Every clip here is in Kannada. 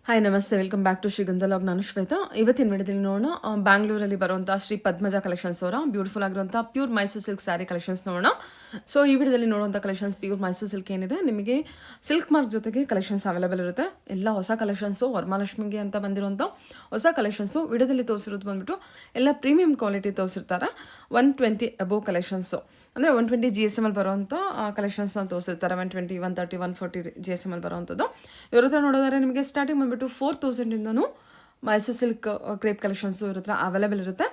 ಹಾಯ್ ನಮಸ್ತೆ, ವೆಲ್ಕಮ್ ಬ್ಯಾಕ್ ಟು ಶ್ರೀಗಂಧ ಲಾಗ್. ನಾನು ಶ್ವೇತಾ. ಇವತ್ತಿನ ವಿಡಿಯೋದಲ್ಲಿ ನೋಡೋಣ ಬ್ಯಾಂಗ್ಳೂರಲ್ಲಿ ಬರುವಂಥ ಶ್ರೀ ಪದ್ಮಜ ಕಲೆಕ್ಷನ್ಸ್ ಅವರ ಬ್ಯೂಟಿಫುಲ್ ಆಗಿರುವಂಥ pure Mysuru silk sari collections ನೋಡೋಣ. ಸೊ ಈ ವಿಡಿಯೋದಲ್ಲಿ ನೋಡುವಂಥ ಕಲೆಕ್ಷನ್ಸ್ ಪ್ಯೂರ್ ಮೈಸೂರು ಸಿಲ್ಕ್ ಏನಿದೆ, ನಿಮಗೆ ಸಿಲ್ಕ್ ಮಾರ್ಕ್ ಜೊತೆಗೆ ಕಲೆಕ್ಷನ್ಸ್ ಅವೈಲೇಬಲ್ ಇರುತ್ತೆ. ಎಲ್ಲ ಹೊಸ ಕಲೆಕ್ಷನ್ಸು, ವರಮಹಾಲಕ್ಷ್ಮಿಗೆ ಅಂತ ಬಂದಿರುವಂಥ ಹೊಸ ಕಲೆಕ್ಷನ್ಸು. ವಿಡಿಯೋದಲ್ಲಿ ತೋರಿಸಿರೋದು ಬಂದ್ಬಿಟ್ಟು ಎಲ್ಲ ಪ್ರೀಮಿಯಂ ಕ್ವಾಲಿಟಿ ತೋರಿಸಿರ್ತಾರೆ. 120 ಅಬೋವ್ ಕಲೆಕ್ಷನ್ಸು, ಅಂದರೆ 120 GSM ಅಲ್ಲಿ ಬರುವಂಥ ಕಲೆಕ್ಷನ್ಸ್ನ ತೋರಿಸಿರ್ತಾರೆ. 120, 130, 140 GSM ಅಲ್ಲಿ ಬರುವಂಥದ್ದು. ಇವ್ರ ಹತ್ರ ನೋಡೋದಾದ್ರೆ ನಿಮಗೆ ಸ್ಟಾರ್ಟಿಂಗ್ ಬಂದುಬಿಟ್ಟು 4000ಇಂದನೂ ಮೈಸೂರು ಸಿಲ್ಕ್ ಕ್ರೇಪ್ ಕಲೆಕ್ಷನ್ಸು ಇವ್ರ ಹತ್ರ ಅವೈಲೇಬಲ್ ಇರುತ್ತೆ.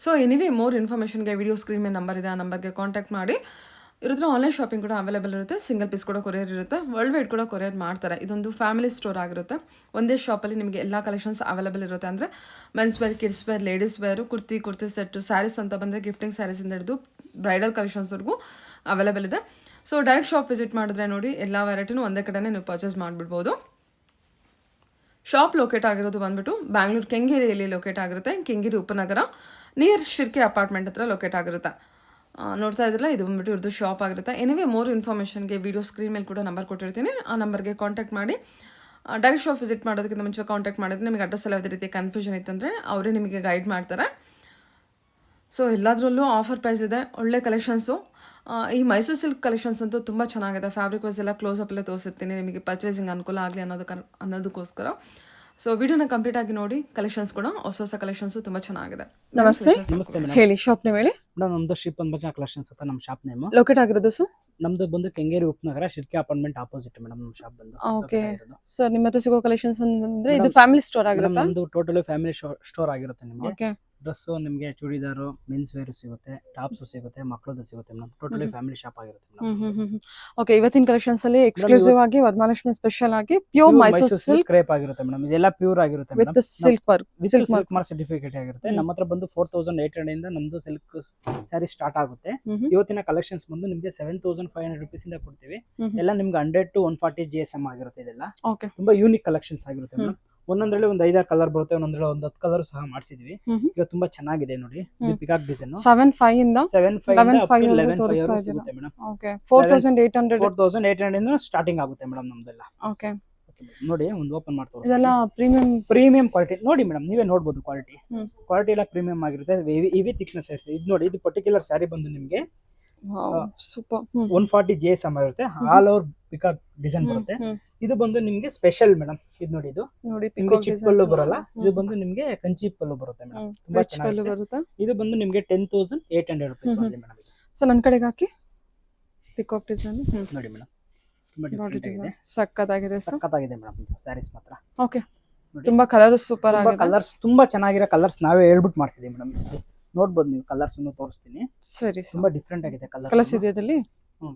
ಸೊ ಎನಿವೇ ಮೋರ್ ಇನ್ಫಾರ್ಮೇಷನ್ಗೆ ವಿಡಿಯೋ ಸ್ಕ್ರೀನ್ ಮೇಲೆ ನಂಬರ್ ಇದೆ, ಆ ನಂಬರ್ಗೆ ಕಾಂಟ್ಯಾಕ್ಟ್ ಮಾಡಿ. ಇವ್ರ ಹತ್ರ ಆನ್ಲೈನ್ ಶಾಪಿಂಗ್ ಕೂಡ ಅವೈಲೇಬಲ್ ಇರುತ್ತೆ. ಸಿಂಗಲ್ ಪೀಸ್ ಕೂಡ ಕೊರಿಯರ್ ಇರುತ್ತೆ. ವರ್ಲ್ಡ್ ವೈಡ್ ಕೂಡ ಕೊರಿಯರ್ ಮಾಡ್ತಾರೆ. ಇದೊಂದು ಫ್ಯಾಮಿಲಿ ಸ್ಟೋರ್ ಆಗಿರುತ್ತೆ. ಒಂದೇ ಶಾಪಲ್ಲಿ ನಿಮಗೆ ಎಲ್ಲ ಕಲೆಕ್ಷನ್ಸ್ ಅವೈಲೇಬಲ್ ಇರುತ್ತೆ. ಅಂದರೆ men's wear, kids wear, ladies wear, kurti set, sarees ಅಂತ ಬಂದರೆ ಗಿಫ್ಟಿಂಗ್ ಸ್ಯಾರೀಸಿಂದ ಹಿಡಿದು ಬ್ರೈಡಲ್ ಕಲೆಕ್ಷನ್ಸ್ವರೆಗೂ ಅವೈಲೇಬಲ್ ಇದೆ. ಸೊ ಡೈರೆಕ್ಟ್ ಶಾಪ್ ವಿಸಿಟ್ ಮಾಡಿದ್ರೆ ನೋಡಿ ಎಲ್ಲ ವೆರೈಟಿನೂ ಒಂದೇ ಕಡೆನೇ ನೀವು ಪರ್ಚೇಸ್ ಮಾಡಿಬಿಡ್ಬೋದು. ಶಾಪ್ ಲೊಕೇಟ್ ಆಗಿರೋದು ಬಂದ್ಬಿಟ್ಟು ಬ್ಯಾಂಗ್ಳೂರು ಕೆಂಗೇರಿಯಲ್ಲಿ ಲೊಕೇಟ್ ಆಗಿರುತ್ತೆ. ಕೆಂಗೇರಿ ಉಪನಗರ ನಿಯರ್ ಶಿರ್ಕೆ ಅಪಾರ್ಟ್ಮೆಂಟ್ ಹತ್ರ ಲೊಕೇಟ್ ಆಗಿರುತ್ತೆ. ನೋಡ್ತಾ ಇದ್ರಲ್ಲ, ಇದು ಬಂದ್ಬಿಟ್ಟು ಇವ್ರದ್ದು ಶಾಪ್ ಆಗಿರುತ್ತೆ. ಎನಿವೇ ಮೋರ್ ಇನ್ಫಾರ್ಮೇಷನ್ಗೆ ವಿಡಿಯೋ ಸ್ಕ್ರೀನ್ ಮೇಲೆ ಕೂಡ ನಂಬರ್ ಕೊಟ್ಟಿರ್ತೀನಿ, ಆ ನಂಬರ್ಗೆ ಕಾಂಟ್ಯಾಕ್ಟ್ ಮಾಡಿ. ಡೈರೆಕ್ಟ್ ಶಾಪ್ ವಿಸಿಟ್ ಮಾಡೋದಕ್ಕಿಂತ ಮುಂಚೆ ಕಾಂಟ್ಯಾಕ್ಟ್ ಮಾಡಿದ್ರೆ ನಿಮಗೆ ಅಡ್ರೆಸ್ ಎಲ್ಲ ಯಾವುದೇ ರೀತಿ ಕನ್ಫ್ಯೂಷನ್ ಇತ್ತಂದರೆ ಅವರೇ ನಿಮಗೆ ಗೈಡ್ ಮಾಡ್ತಾರೆ. ಸೊ ಎಲ್ಲದರಲ್ಲೂ ಆಫರ್ ಪ್ರೈಸ್ ಇದೆ, ಒಳ್ಳೆ ಕಲೆಕ್ಷನ್ಸು. ಈ ಮೈಸೂರು ಸಿಲ್ಕ್ ಕಲೆಕ್ಷನ್ಸ್ ಅಂತೂ ತುಂಬ ಚೆನ್ನಾಗಿದೆ. ಫ್ಯಾಬ್ರಿಕ್ ವೈಸ್ ಎಲ್ಲ ಕ್ಲೋಸಪ್ಪಲ್ಲೇ ತೋರಿಸಿರ್ತೀನಿ, ನಿಮಗೆ ಪರ್ಚೇಸಿಂಗ್ ಅನುಕೂಲ ಆಗಲಿ ಅನ್ನೋದಕ್ಕೋಸ್ಕರ. ಸೊ ವಿಡಿಯೋನ ಕಂಪ್ಲೀಟ್ ಆಗಿ ನೋಡಿ. ಕಲೆಕ್ಷನ್ಸ್ ಕೂಡ ಹೊಸ ಕಲೆಕ್ಷನ್ಸ್ ತುಂಬ ಚೆನ್ನಾಗಿದೆ. ನಮಸ್ತೆ, ಹೇಳಿ ಶಾಪ್ ನೇಮ್ ಹೇಳಿ. ನಮ್ದು ಶ್ರೀ ಪದ್ಮಜ ಕಲೆಕ್ಷನ್ಸ್ ಅಂತ ನಮ್ಮ ಶಾಪ್ ನೇಮ್. ಲೊಕೇಟ್ ಆಗಿರೋದು ಸರ್? ನಮ್ದು ಬಂದು ಕೆಂಗೇರಿ ಉಪನಗರ ಶಿರ್ಕೆ ಅಪಾರ್ಟ್ಮೆಂಟ್ ಆಪೋಸಿಟ್ ಮೇಡಮ್ ನಮ್ಮ ಶಾಪ್ ಬಂದು. ಓಕೆ ಸರ್, ನಿಮ್ಮ ಹತ್ರ ಸಿಗೋ ಕಲೆಕ್ಷನ್ಸ್ ಅಂದ್ರೆ ಇದು ಫ್ಯಾಮಿಲಿ ಸ್ಟೋರ್ ಆಗಿರುತ್ತೆ? ನಮ್ದು ಟೋಟಲಿ ಫ್ಯಾಮಿಲಿ ಸ್ಟೋರ್ ಆಗಿರುತ್ತೆ. ನಿಮಗೆ ಓಕೆ, ಡ್ರೆಸ್ ನಿಮಗೆ ಚೂಡಿದಾರು, ಮೆನ್ಸ್ ವೇರ್ ಸಿಗುತ್ತೆ, ಟಾಪ್ಸ್ ಸಿಗುತ್ತೆ, ಮಕ್ಕಳದ್ದು ಸಿಗುತ್ತೆ ಮೇಡಮ್. ಟೋಟಲಿ ಫ್ಯಾಮಿಲಿ ಶಾಪ್ ಆಗಿರುತ್ತೆ ಮೇಡಮ್. ಓಕೆ, ಇವತ್ತಿನ ಕಲೆಕ್ಷನ್ಸ್ ಅಲ್ಲಿ ಎಕ್ಸ್ಕ್ಲೂಸಿವ್ ಆಗಿ ವರಮಹಾಲಕ್ಷ್ಮಿ ಸ್ಪೆಷಲ್ ಆಗಿ ಪ್ಯೂರ್ ಮೈಸೂರು ಸಿಲ್ಕ್ ಕ್ರೇಪ್ ಆಗಿರುತ್ತೆ ಮೇಡಮ್. ಇದೆಲ್ಲ ಪ್ಯೂರ್ ಆಗಿರುತ್ತೆ with silk work, silk mark certificate ಆಗಿರುತ್ತೆ. ನಮ್ಮ ಹತ್ರ ಬಂದು 4800 ಇಂದ ನಮ್ದು ಸಿಲ್ಕ್ ಸ್ಯಾರಿ ಸ್ಟಾರ್ಟ್ ಆಗುತ್ತೆ. ಇವತ್ತಿನ ಕಲೆಕ್ಷನ್ಸ್ ಬಂದು ನಿಮಗೆ 7500 rupees ಇಂದ ಕೊಡ್ತೀವಿ. ಎಲ್ಲ ನಿಮ್ಗೆ 100 to 140 GSM ಆಗಿರುತ್ತೆ. ಇದೆಲ್ಲ ತುಂಬಾ ಯೂನಿಕ್ ಕಲೆಕ್ಷನ್ಸ್ ಆಗಿರುತ್ತೆ ಮೇಡಮ್. ಒಂದೊಂದ್ರಲ್ಲಿ ಒಂದು 5-6 ಕಲರ್ ಬರುತ್ತೆ, ಒಂದೊಂದ್ರಲ್ಲಿ ಒಂದು 10 ಕಲರ್ ಸಹ ಮಾಡಿಸಿದ್ವಿ. ಈಗ ತುಂಬಾ ಚೆನ್ನಾಗಿದೆ ನೋಡಿ. ಇದು ಪಿಕಾಕ್ ಡಿಸೈನ್ 7.5 ಇಂದ 11.5 ತೋರಿಸ್ತಾ ಸಿಗುತ್ತೆ ಮೇಡಮ್. ಓಕೆ, 4800 ಇಂದ ಸ್ಟಾರ್ಟಿಂಗ್ ಆಗುತ್ತೆ ಮೇಡಮ್ ನಮ್ದೆಲ್ಲ. ಓಕೆ ನೋಡಿ, ಒಂದು ಓಪನ್ ಮಾಡ್ತಾರೆ. ಇದೆಲ್ಲ ಪ್ರೀಮಿಯಂ ಕ್ವಾಲಿಟಿ ನೋಡಿ ಮೇಡಮ್, ನೀವೇ ನೋಡಬಹುದು. ಕ್ವಾಲಿಟಿ ಎಲ್ಲ ಪ್ರೀಮಿಯಂ ಆಗಿರುತ್ತೆ. ಹೆವಿ ಥಿಕ್ನೆಸ್ ಇರುತ್ತೆ. ಇದು ನೋಡಿ, ಇದು ಪರ್ಟಿಕ್ಯುಲರ್ ಸ್ಯಾರಿ ಬಂದು ನಿಮಗೆ ಸೂಪರ್ 140 GSM ಆಗಿರುತ್ತೆ. ಆಲ್ ಓವರ್ ಪಿಕಾಕ್ ಡಿಸೈನ್ ಬರುತ್ತೆ. ಇದು ಬಂದು ನಿಮ್ಗೆ ಸ್ಪೆಷಲ್ ಮೇಡಮ್. ಇದು ನೋಡಿ, ಇದು ನಿಮ್ಗೆ ಚಿಪ್ ಪಲ್ಲು ಬರಲ್ಲ. ಇದು ಬಂದು ನಿಮ್ಗೆ ಕಂಚಿ ಪಲ್ಲು ಬರುತ್ತೆ ಮೇಡಮ್. ತುಂಬಾ ಚೆನ್ನಾಗಿದೆ. ಇದು ಬಂದು ನಿಮ್ಗೆ 10,800 rupees ಆಗಿದೆ ಮೇಡಮ್. ಸೊ ನನ್ನ ಕಡೆಗೆ ಹಾಕಿ ಪಿಕಾಕ್ ಡಿಸೈನ್ ನೋಡಿ ಮೇಡಮ್, ತುಂಬಾ ಡಿಫರೆಂಟ್ ಆಗಿದೆ. ಸಕ್ಕತ್ತಾಗಿದೆ ಮೇಡಮ್ ಸ್ಯಾರೀಸ್ ಮಾತ್ರ. ಓಕೆ, ತುಂಬಾ ಕಲರ್ ಸೂಪರ್ ಆಗಿದೆ. ಕಲರ್ಸ್ ತುಂಬಾ ಚೆನ್ನಾಗಿರೋ ಕಲರ್ಸ್ ನಾವೇ ಹೇಳ್ಬಿಟ್ಟು ಮಾಡಿಸಿದೀವಿ ಮೇಡಮ್. ನೋಡ್ಬೋದು ನೀವು, ಕಲರ್ಸ್ ತೋರಿಸ್ತೀನಿ. ಸರಿ, ತುಂಬಾ ಡಿಫರೆಂಟ್ ಆಗಿದೆ ಕಲರ್ಸ್ ಇದೆ ಅದರಲ್ಲಿ.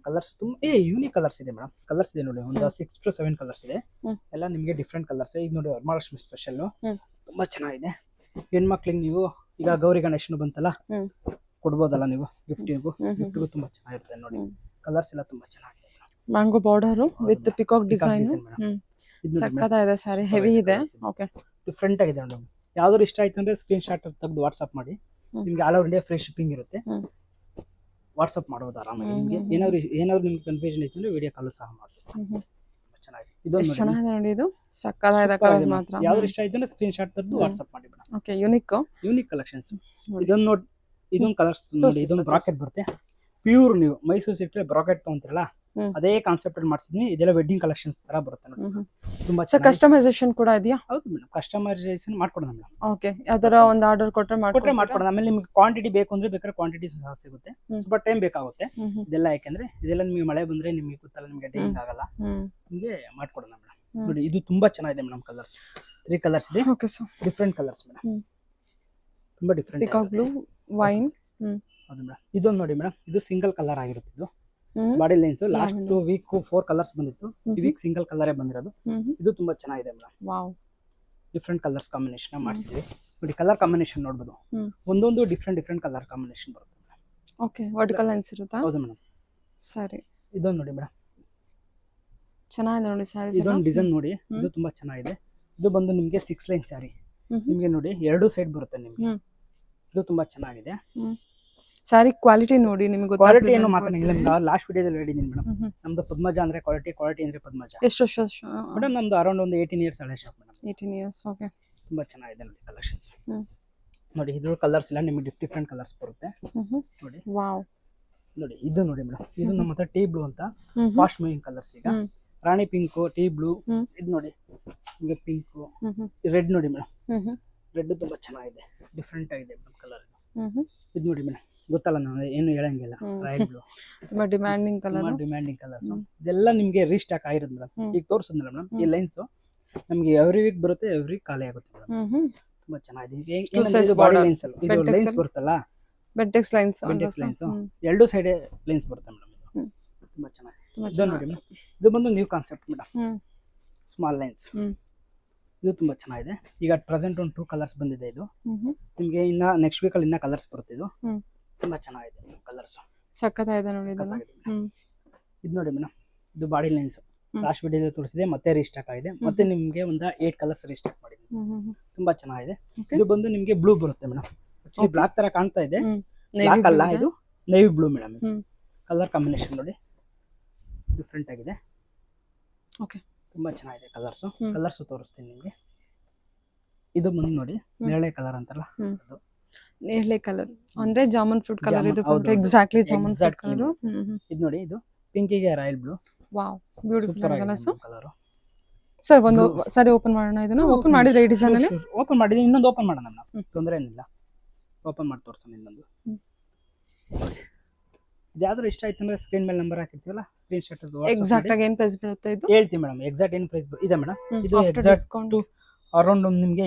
ಕಲರ್ಸ್ ತುಂಬಾ ಯೂನಿಕ್ ಕಲರ್ಸ್ ಇದೆ ಮೇಡಮ್. ಕಲರ್ಸ್ ಇದೆ ನೋಡಿ, ಒಂದು 6 to 7 ಕಲರ್ಸ್ ಇದೆ. ಎಲ್ಲ ನಿಮಗೆ ಡಿಫರೆಂಟ್ ಕಲರ್ಸ್. ಈಗ ನೋಡಿ, ವರಮಹಾಲಕ್ಷ್ಮಿ ಸ್ಪೆಷಲ್ ತುಂಬಾ ಚೆನ್ನಾಗಿದೆ. ಹೆಣ್ಮಕ್ಳಿಗೆ ನೀವು ಈಗ ಗೌರಿ ಗಣೇಶನು ಬಂತಲ್ಲ, ಕೊಡ್ಬೋದಲ್ಲ ನೀವು ಗಿಫ್ಟಿಗೂ ತುಂಬಾ ಚೆನ್ನಾಗಿರುತ್ತೆ ನೋಡಿ. ಕಲರ್ಸ್ ಎಲ್ಲ ತುಂಬಾ ಚೆನ್ನಾಗಿದೆ. Mango border with peacock design ಸಕ್ಕತ್ತಾಗಿದೆ. ಸ್ಯಾರಿ ಹೆವಿ ಇದೆ. ಓಕೆ, ಡಿಫರೆಂಟ್ ಆಗಿದೆ ಮೇಡಮ್. ಯಾವ್ದಾದ್ರು ಇಷ್ಟ ಆಯ್ತು ಅಂದ್ರೆ ಸ್ಕ್ರೀನ್ ಶಾಟ್ ತೆಗೆದು ವಾಟ್ಸ್ಆಪ್ ಮಾಡಿ. ನಿಮ್ಗೆ all over India free shipping ಇರುತ್ತೆ. ವಾಟ್ಸ್ಆಪ್ ಮಾಡಬಹುದು ಆರಾಮಾಗಿ. ನಿಮ್ಗೆ ಏನಾದ್ರು ನಿಮ್ಗೆ ಕನ್ಫ್ಯೂಷನ್ ಇತ್ತು ಅಂದ್ರೆ ವಿಡಿಯೋ ಕಾಲ್ ಸಹ ಮಾಡ್ಬೋದು. ಚೆನ್ನಾಗಿದೆ. ಚೆನ್ನಾಗಿದೆ ನೋಡಿ, ಇದು ಸಕ್ಕತ್ತಾಗಿದೆ ಕಲರ್ ಮಾತ್ರ. ಯಾವ್ದು ಇಷ್ಟ ಆಯ್ತು ಅಂದ್ರೆ ಸ್ಕ್ರೀನ್ ಶಾಟ್ ತೆಗೆದು ವಾಟ್ಸ್ಆಪ್ ಮಾಡಿ ಮೇಡಮ್. Okay, unique collections. ಇದೊಂದು ನೋಡಿ, ಇದೊಂದು ಕಲರ್ಸ್ ನೋಡಿ. ಇದೊಂದು ಬ್ರಾಕೆಟ್ ಬರುತ್ತೆ. ಪ್ಯೂರ್ ನೀವು ಮೈಸೂರು ಸಿಟಿ ಬ್ರಾಕೆಟ್ ತಗೊಂತಿರಲ್ಲ, ಅದೇ ಕಾನ್ಸೆಪ್ಟ್ ಅಲ್ಲಿ ಮಾಡಿಸಿದ್ನಿ. ಇದೆಲ್ಲ ವೆಡ್ಡಿಂಗ್ ಕಲೆಕ್ಷನ್ಸ್ ತರ ಬರುತ್ತೆ ನೋಡಿ. ತುಂಬಾ ಕಸ್ಟಮೈಸೇಷನ್ ಕೂಡ ಇದೆಯಾ? ಹೌದು ಮೇಡಮ್, ಕಸ್ಟಮೈಸೇಷನ್ ಮಾಡ್ಕೊಡೋಣ ಮೇಡಮ್. ಓಕೆ, ಯಾವ್ದಾರ ಒಂದು ಆರ್ಡರ್ ಕೊಟ್ರೆ ಮಾಡ್ಕೊಡೋಣ. ಆಮೇಲೆ ನಿಮ್ಗೆ ಕ್ವಾಂಟಿಟಿ ಬೇಕು ಅಂದ್ರೆ ಬೇಕಾದ್ರೆ ಕ್ವಾಂಟಿಟಿ ಸಹ ಸಿಗುತ್ತೆ. ಸ್ವಲ್ಪ ಟೈಮ್ ಬೇಕಾಗುತ್ತೆ ಇದೆಲ್ಲ. ಯಾಕಂದ್ರೆ ಇದೆಲ್ಲ ನಿಮಗೆ ಮಳೆ ಬಂದ್ರೆ ನಿಮಗೆ ಗೊತ್ತಲ್ಲ, ನಿಮಗೆ ಡೈಯಿಂಗ್ ಆಗಲ್ಲ. ನಿಮಗೆ ಮಾಡ್ಕೊಡೋಣ ಮೇಡಮ್. ನೋಡಿ, ಇದು ತುಂಬಾ ಚೆನ್ನಾಗಿದೆ ಮೇಡಮ್. ಕಲರ್ಸ್ 3 ಕಲರ್ಸ್ ಇದೆ. Okay sir, different colours madam. ತುಂಬಾ ಡಿಫರೆಂಟ್. Peacock blue, wine. ಹೌದು ಮೇಡಮ್. ಇದೊಂದು ನೋಡಿ ಮೇಡಮ್, ಇದು ಸಿಂಗಲ್ ಕಲರ್ ಆಗಿರುತ್ತೆ. ಇದು body lines last week 4 colours ಬಂದಿತ್ತು. ಈ ವೀಕ್ ಸಿಂಗಲ್ ಕಲರೇ ಬಂದಿರೋದು. ಇದು ತುಂಬಾ ಚೆನ್ನಾಗಿದೆ madam. Wow, different colours combination ಮಾಡಿಸಿದ್ವಿ ನೋಡಿ. ಕಲರ್ ಕಾಂಬಿನೇಷನ್ ನೋಡಬಹುದು, ಒಂದೊಂದು ಡಿಫರೆಂಟ್ ಕಲರ್ ಕಾಂಬಿನೇಷನ್ ಬರುತ್ತೆ ಮೇಡಮ್. ಓಕೆ, ವರ್ಟಿಕಲ್ ಲೈನ್ಸ್ ಇರುತ್ತಾ? ಹೌದು ಮೇಡಮ್. ಸರಿ, ಇದೊಂದು ನೋಡಿ ಮೇಡಮ್, ಚೆನ್ನಾಗಿದೆ ನೋಡಿ ಸ್ಯಾರೀಸ್. ಇದೊಂದು ಡಿಸೈನ್ ನೋಡಿ, ಇದು ತುಂಬಾ ಚೆನ್ನಾಗಿದೆ. ಇದು ಬಂದು ನಿಮಗೆ 6 ಲೈನ್ ಸ್ಯಾರಿ. ನಿಮಗೆ ನೋಡಿ 2 ಸೈಡ್ ಬರುತ್ತೆ ನಿಮಗೆ. ಇದು ತುಂಬಾ ಚೆನ್ನಾಗಿದೆ. ಸ್ಯಾರಿ ಕ್ವಾಲಿಟಿ ನೋಡಿ ನಿಮಗೆ ಕ್ವಾಲಿಟಿ ಏನು ಮಾತಾಡಿಲ್ಲ ನಿಮ್ಗೆ ಲಾಸ್ಟ್ ವಿಡಿಯೋದಲ್ಲಿ ಹೇಳಿದ್ದೀನಿ ಮೇಡಮ್. ನಮ್ದು ಪದ್ಮಜ ಅಂದ್ರೆ ಕ್ವಾಲಿಟಿ ಅಂದ್ರೆ ಪದ್ಮಜ. ಎಷ್ಟು ವರ್ಷ? ಮೇಡಮ್ ನಮ್ದು ಅರೌಂಡ್ ಒಂದು 18 ಇಯರ್ಸ್ ಹಳೆ ಶಾಪ್ ಮೇಡಮ್. 18 ಇಯರ್ಸ್. ಓಕೆ. ತುಂಬಾ ಚೆನ್ನಾಗಿದೆ ನೋಡಿ ಕಲೆಕ್ಷನ್ಸ್. ನೋಡಿ ಇದು ಕಲರ್ಸ್ ಇಲ್ಲ ನಿಮಗೆ ಡಿಫ್ರೆಂಟ್ ಕಲರ್ಸ್ ಬರುತ್ತೆ ನೋಡಿ. ವಾವ್. ನೋಡಿ ಇದು ನೋಡಿ ಮೇಡಮ್, ಇದು ನಮ್ಮ ಹತ್ರ ಟೀ ಬ್ಲೂ ಅಂತ ಫಾಸ್ಟ್ ಮೂವಿಂಗ್ ಕಲರ್ಸ್. ಈಗ ರಾಣಿ ಪಿಂಕ್, ಟೀ ಬ್ಲೂ, ಇದು ನೋಡಿ ನಿಮಗೆ ಪಿಂಕ್, ರೆಡ್ ನೋಡಿ ಮೇಡಮ್. ರೆಡ್ ತುಂಬಾ ಚೆನ್ನಾಗಿದೆ, ಡಿಫ್ರೆಂಟ್ ಆಗಿದೆ ಮೇಡಮ್ ಕಲರ್. ಇದು ನೋಡಿ ಮೇಡಮ್, ಗೊತ್ತಲ್ಲ ನಾನು ಏನು ಹೇಳಂಗಿಲ್ಲ, ರಾಯಲ್ ಬ್ಲೂ ತುಂಬಾ ಡಿಮ್ಯಾಂಡಿಂಗ್ ಕಲರ್. ಡಿಮ್ಯಾಂಡಿಂಗ್ ಕಲರ್ಸ್ ಇದೆಲ್ಲ ನಿಮಗೆ ರೀಸ್ಟಾಕ್ ಆಗಿರೋದು ಮೇಡಮ್. ಈಗ ತೋರಿಸಿದ್ನಲ್ಲ ಮೇಡಮ್, ಈ ಲೈನ್ಸ್ ನಮಗೆ ಎವ್ರಿ ವೀಕ್ ಬರುತ್ತೆ, ಎವ್ರಿ ಖಾಲಿ ಆಗುತ್ತೆ ಮೇಡಮ್. ತುಂಬಾ ಚೆನ್ನಾಗಿದೆ. ಇದು ಬಾಡಿ ಲೈನ್ಸ್ ಅಲ್ಲ, ಇದು ಲೈನ್ಸ್ ಬರುತ್ತಲ್ಲ, ಬೆಂಟೆಕ್ಸ್ ಲೈನ್ಸ್, ಎರಡು ಸೈಡ್ ಲೈನ್ಸ್ ಬರುತ್ತೆ ಮೇಡಮ್. ತುಂಬಾ ಚೆನ್ನಾಗಿದೆ. ಇದು ನೋಡಿ ಮೇಡಮ್, ಇದು ಬಂದು new concept madam, small lines. ಇದು ತುಂಬಾ ಚೆನ್ನಾಗಿದೆ. ಈಗ ಪ್ರೆಸೆಂಟ್ ಒಂದು 2 ಕಲರ್ಸ್ ಬಂದಿದೆ. ಇದು ನಿಮಗೆ ಇನ್ನ ನೆಕ್ಸ್ಟ್ ವೀಕ್ ಅಲ್ಲಿ ಇನ್ನ ಕಲರ್ಸ್ ಬರುತ್ತೆ. ಇದು ತುಂಬಾ ಚೆನ್ನಾಗಿದೆ ಕಲರ್ಸ್, ಸಕ್ಕತ್ತಾಗಿದೆ ನೋಡಿ ಇದೆಲ್ಲ. ಇದು ನೋಡಿ ಮೇಡಮ್, ಇದು ಬಾಡಿ ಲೈನ್ಸ್ ಲಾಸ್ಟ್ ವಿಡಿಯೋದಲ್ಲಿ ತೋರಿಸಿದೆ, ಮತ್ತೆ ರೀಸ್ಟಾಕ್ ಆಗಿದೆ. ಮತ್ತೆ ನಿಮಗೆ ಒಂದು 8 ಕಲರ್ಸ್ ರೀಸ್ಟಾಕ್ ಮಾಡಿದ್ದೀನಿ. ತುಂಬಾ ಚೆನ್ನಾಗಿದೆ. ಇದು ಬಂದು ನಿಮಗೆ ಬ್ಲೂ ಬರುತ್ತೆ ಮೇಡಮ್. ಆಕ್ಚುಲಿ ಬ್ಲಾಕ್ ತರ ಕಾಣ್ತಾ ಇದೆ, ಬ್ಲಾಕ್ ಅಲ್ಲ, ಇದು navy blue madam. Colour combination ನೋಡಿ ಡಿಫ್ರೆಂಟ್ ಆಗಿದೆ. ಓಕೆ, ತುಂಬಾ ಚೆನ್ನಾಗಿದೆ ಕಲರ್ಸ್. ಕಲರ್ಸ್ ತೋರಿಸ್ತೀನಿ ನಿಮಗೆ. ಇದು ಬಂದು ನೋಡಿ ನೇರಳೆ ಕಲರ್ ಅಂತಾರಲ್ಲ, ಅದು ನೇರಳೆ ಕಲರ್ ಅಂದ್ರೆ ಜಾಮೂನ್ ಫ್ರೂಟ್ ಕಲರ್. ಇದು ಎಕ್ಸಾಕ್ಟ್ಲಿ ಜಾಮೂನ್ ಫ್ರೂಟ್ ಕಲರ್. ಇದು ನೋಡಿ, ಇದು ಪಿಂಕಿಗೆ royal blue. Wow, beautiful colours. Colour sir ಒಂದು ಸರಿ ಓಪನ್ ಮಾಡೋಣ. ಇದನ್ನ ಓಪನ್ ಮಾಡಿದ್ರೆ ಈ ಡಿಸೈನ್ ಅಲ್ಲಿ ಓಪನ್ ಮಾಡಿದೀನಿ. ಇನ್ನೊಂದು ಓಪನ್ ಮಾಡೋಣ ನಾವು, ತೊಂದರೆ ಏನಿಲ್ಲ. ಓಪನ್ ಮಾಡಿ ತೋರಿಸೋಣ ಇನ್ನೊಂದು. ಇದ್ಯಾವ್ದು ಇಷ್ಟ ಆಯ್ತು ಅಂದ್ರೆ ಸ್ಕ್ರೀನ್ ಮೇಲೆ ನಂಬರ್ ಹಾಕಿರ್ತೀವಲ್ಲ, ಸ್ಕ್ರೀನ್ ಶಾಟ್ ಎಕ್ಸಾಕ್ಟ್ ಆಗಿ ಏನು ಪ್ರೈಸ್ ಬರುತ್ತೆ ಇದು ಹೇಳ್ತೀವಿ ಮೇಡಮ್. ಎಕ್ಸಾಕ್ಟ್ ಏನು ಪ್ರೈಸ್ ಇದೆ ಮೇಡಮ್, ಇದು ಎಕ್ಸಾಕ್ಟ್ ಅರೌಂಡ್ ನಿಮಗೆ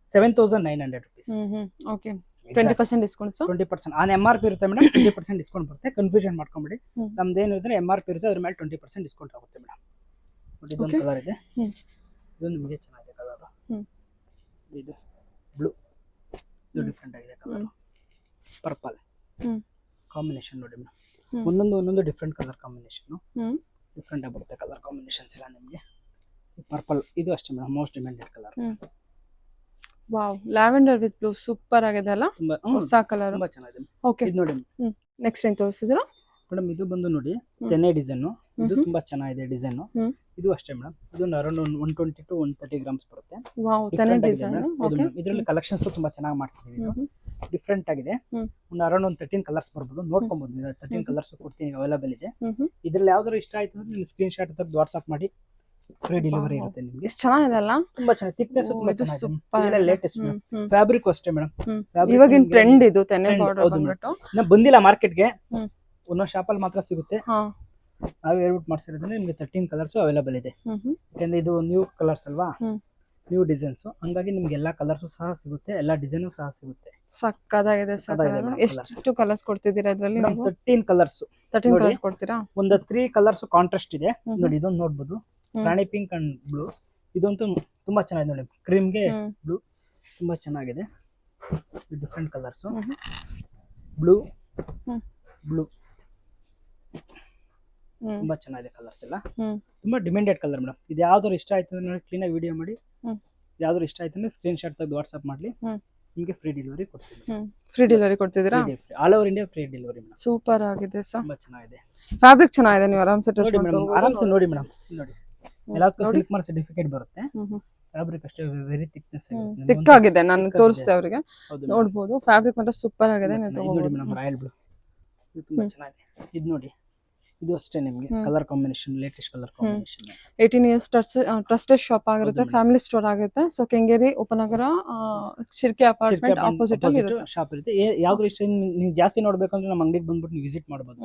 7,900 rupees. Okay, 20% discount. 20% on MRP ಇರುತ್ತೆ ಮೇಡಮ್, 20% ಡಿಸ್ಕೌಂಟ್ ಬರುತ್ತೆ. ಕನ್ಫ್ಯೂಷನ್ ಮಾಡ್ಕೊಂಬಿಡಿ. ನಮ್ದು ಏನಿದ್ರೆ MRP ಇರುತ್ತೆ, ಅದ್ರ ಮೇಲೆ 20% ಡಿಸ್ಕೌಂಟ್ ಆಗುತ್ತೆ ಮೇಡಮ್. ನೋಡಿ ಇದೊಂದು ಕಲರ್ ಇದೆ, ಇದು ನಿಮಗೆ ಚೆನ್ನಾಗಿದೆ ಕಲರ್. ಇದು ಬ್ಲೂ, ಇದು ಡಿಫ್ರೆಂಟ್ ಆಗಿದೆ ಕಲರ್. ಪರ್ಪಲ್ ಕಾಂಬಿನೇಷನ್ ನೋಡಿ ಮೇಡಮ್, ಒಂದೊಂದು ಡಿಫ್ರೆಂಟ್ ಕಲರ್ ಕಾಂಬಿನೇಷನ್, ಡಿಫ್ರೆಂಟ್ ಆಗಿ ಬರುತ್ತೆ ಕಲರ್ ಕಾಂಬಿನೇಷನ್ಸ್ ಎಲ್ಲ ನಿಮಗೆ. ಪರ್ಪಲ್ ಇದು ಅಷ್ಟೇ madam, most demanded colour. Wow, lavender with blue super ಆಗಿದೆ ಅಲ್ಲ, ಹೊಸ ಕಲರ್, ತುಂಬಾ ಚೆನ್ನಾಗಿದೆ. ಓಕೆ, ಇದು ನೋಡಿ ನೆಕ್ಸ್ಟ್ ಏನು ತೋರಿಸಿದ್ರಾ ಮೇಡಮ್? ಇದು ಬಂದು ನೋಡಿ ತೆನೆ ಡಿಸೈನ್. ಇದು ತುಂಬಾ ಚೆನ್ನಾಗಿದೆ ಡಿಸೈನ್. ಇದು ಅಷ್ಟೇ ಮೇಡಮ್, ಇದು ಅರೌಂಡ್ 120 to 130 ಗ್ರಾಮ್ಸ್ ಬರುತ್ತೆ. ವಾವ್, ತೆನೆ ಡಿಸೈನ್. ಓಕೆ, ಇದರಲ್ಲಿ ಕಲೆಕ್ಷನ್ಸ್ ತುಂಬಾ ಚೆನ್ನಾಗಿ ಮಾಡ್ಸಿದೀವಿ. ಇದು ಡಿಫ್ರೆಂಟ್ ಆಗಿದೆ. ಅರೌಂಡ್ 13 ಕಲರ್ಸ್ ಬರ್ಬೋದು, ನೋಡ್ಕೊಬಹುದು. 13 ಕಲರ್ಸ್ ಕೊಡ್ತೀನಿ, ಅವೈಲೇಬಲ್ ಇದೆ. ಇದ್ರಲ್ಲಿ ಯಾವ್ದಾದ್ರು ಇಷ್ಟ ಆಯ್ತು ಅಂದ್ರೆ ನೀವು ಸ್ಕ್ರೀನ್ ಶಾಟ್ ತೆಗೆದು ವಾಟ್ಸ್ಆಪ್ ಮಾಡಿ, ಫ್ರೀ ಡೆಲಿವರಿ ಇರುತ್ತೆ ನಿಮಗೆ. ಎಷ್ಟು ಚೆನ್ನಾಗಿದೆ ಅಲ್ಲ, ತುಂಬಾ ಚೆನ್ನಾಗಿ. ಥಿಕ್ನೆಸ್ ತುಂಬಾ ಚೆನ್ನಾಗಿದೆ, ಲೇಟೆಸ್ಟ್ ಫ್ಯಾಬ್ರಿಕ್ ಅಷ್ಟೇ ಮೇಡಮ್. ಇವಾಗಿನ ಟ್ರೆಂಡ್ ಇದು ತೆನೆ ಬಾರ್ಡರ್ ಬಂದ್ಬಿಟ್ಟು. ಇನ್ನ ಬಂದಿಲ್ಲ ಮಾರ್ಕೆಟ್ಗೆ, ಒಂದೊಂದು ಶಾಪ್ ಅಲ್ಲಿ ಮಾತ್ರ ಸಿಗುತ್ತೆ. ನಾವು ಹೇಳ್ಬಿಟ್ಟು ಮಾಡ್ಸಿರೋದ್ರಿಂದ ನಿಮಗೆ 13 ಕಲರ್ಸ್ ಅವೈಲೇಬಲ್ ಇದೆ. ಯಾಕಂದ್ರೆ ಇದು ನ್ಯೂ ಕಲರ್ಸ್ ಅಲ್ವಾ, ನ್ಯೂ ಡಿಸೈನ್ಸ್, ಹಂಗಾಗಿ ನಿಮ್ಗೆ ಎಲ್ಲಾ ಕಲರ್ಸ್ ಸಹ ಸಿಗುತ್ತೆ, ಎಲ್ಲಾ ಡಿಸೈನ್ ಸಹ ಸಿಗುತ್ತೆ. ಸಕ್ಕದಾಗಿದೆ. ಎಷ್ಟು ಕಲರ್ಸ್ ಕೊಡ್ತಿದ್ದೀರಾ ಇದರಲ್ಲಿ? 13 ಕಲರ್ಸ್. 13 ಕಲರ್ಸ್ ಕೊಡ್ತೀರಾ? ಒಂದು 3 ಕಲರ್ಸ್ ಕಾಂಟ್ರಾಸ್ಟ್ ಇದೆ ನೋಡಿ. ಇದೊಂದು ನೋಡ್ಬೋದು, ರಾಣಿ ಪಿಂಕ್ ಅಂಡ್ ಬ್ಲೂ. ಇದಂತೂ ತುಂಬಾ ಚೆನ್ನಾಗಿದೆ ನೋಡಿ, ಕ್ರೀಮ್ಗೆ ಬ್ಲೂ ತುಂಬಾ ಚೆನ್ನಾಗಿದೆ. ಡಿಫ್ರೆಂಟ್ ಕಲರ್ಸ್, ಬ್ಲೂ ಬ್ಲೂ ತುಂಬಾ ಚೆನ್ನಾಗಿದೆ ಕಲರ್ಸ್ ಎಲ್ಲ. ತುಂಬಾ ಡಿಮ್ಯಾಂಡೆಡ್ ಕಲರ್ ಮೇಡಮ್. ಇದು ಯಾವ್ದಾದ್ರು ಇಷ್ಟ ಆಯ್ತು ಅಂದ್ರೆ ಕ್ಲೀನ್ ಆಗಿ ವಿಡಿಯೋ ಮಾಡಿ, ಯಾವ್ದಾದ್ರು ಇಷ್ಟ ಆಯ್ತು ಅಂದ್ರೆ ಸ್ಕ್ರೀನ್ ಶಾಟ್ ತೆಗೆದು ವಾಟ್ಸ್ಆಪ್ ಮಾಡ್ಲಿ, ನಿಮಗೆ ಫ್ರೀ ಡೆಲಿವರಿ ಕೊಡ್ತೀವಿ. ಫ್ರೀ ಡೆಲಿವರಿ ಕೊಡ್ತಿದ್ದೀರಾ? All over India free delivery madam. Super ಆಗಿದೆ ಸರ್, ತುಂಬಾ ಚೆನ್ನಾಗಿದೆ. ಫ್ಯಾಬ್ರಿಕ್ ಚೆನ್ನಾಗಿದೆ, ನೀವು ಆರಾಮ್ಸೆ ಟಚ್ ಮಾಡ್ಬೋದು. ಆರಾಮ್ಸೆ ನೋಡಿ ಮೇಡಮ್, ನೋಡಿ ಎಲ್ಲದಕ್ಕೂ ಸಿಲ್ಕ್ ಮಾರ್ಕ್ ಸರ್ಟಿಫಿಕೇಟ್ ಬರುತ್ತೆ. ಫ್ಯಾಬ್ರಿಕ್ ಅಷ್ಟೇ ವೆರಿ ಥಿಕ್ನೆಸ್ ಆಗಿದೆ, ಥಿಕ್ ಆಗಿದೆ. ನಾನು ತೋರಿಸ್ತೆ ಅವರಿಗೆ, ನೋಡಬಹುದು. ಫ್ಯಾಬ್ರಿಕ್ ಮಾತ್ರ ಸೂಪರ್ ಆಗಿದೆ. ನೀವು ನೋಡಿ ಮೇಡಮ್, ರಾಯಲ್ ಬ್ಲೂ ಇದು ತುಂಬಾ ಚೆನ್ನಾಗಿದೆ. ಇದು ನೋಡಿ, ಇದು ಅಷ್ಟೇ ನಿಮಗೆ colour combination, latest colour combination. 18 years trusted shop ಆಗಿರುತ್ತೆ, ಫ್ಯಾಮಿಲಿ ಸ್ಟೋರ್ ಆಗುತ್ತೆ. ಸೊ ಕೆಂಗೇರಿ ಉಪನಗರ ಶಿರ್ಕೆ ಅಪಾರ್ಟ್ಮೆಂಟ್ ಆಪೋಸಿಟ್ ಅಲ್ಲಿ ಇರುತ್ತೆ ಶಾಪ್ ಇರುತ್ತೆ. ಯಾವ್ದು ಇಷ್ಟ ನೀವು ಜಾಸ್ತಿ ನೋಡ್ಬೇಕಂದ್ರೆ ನಮ್ಮ ಅಂಗಡಿಗೆ ಬಂದ್ಬಿಟ್ಟು ನೀವು ವಿಸಿಟ್ ಮಾಡಬಹುದು,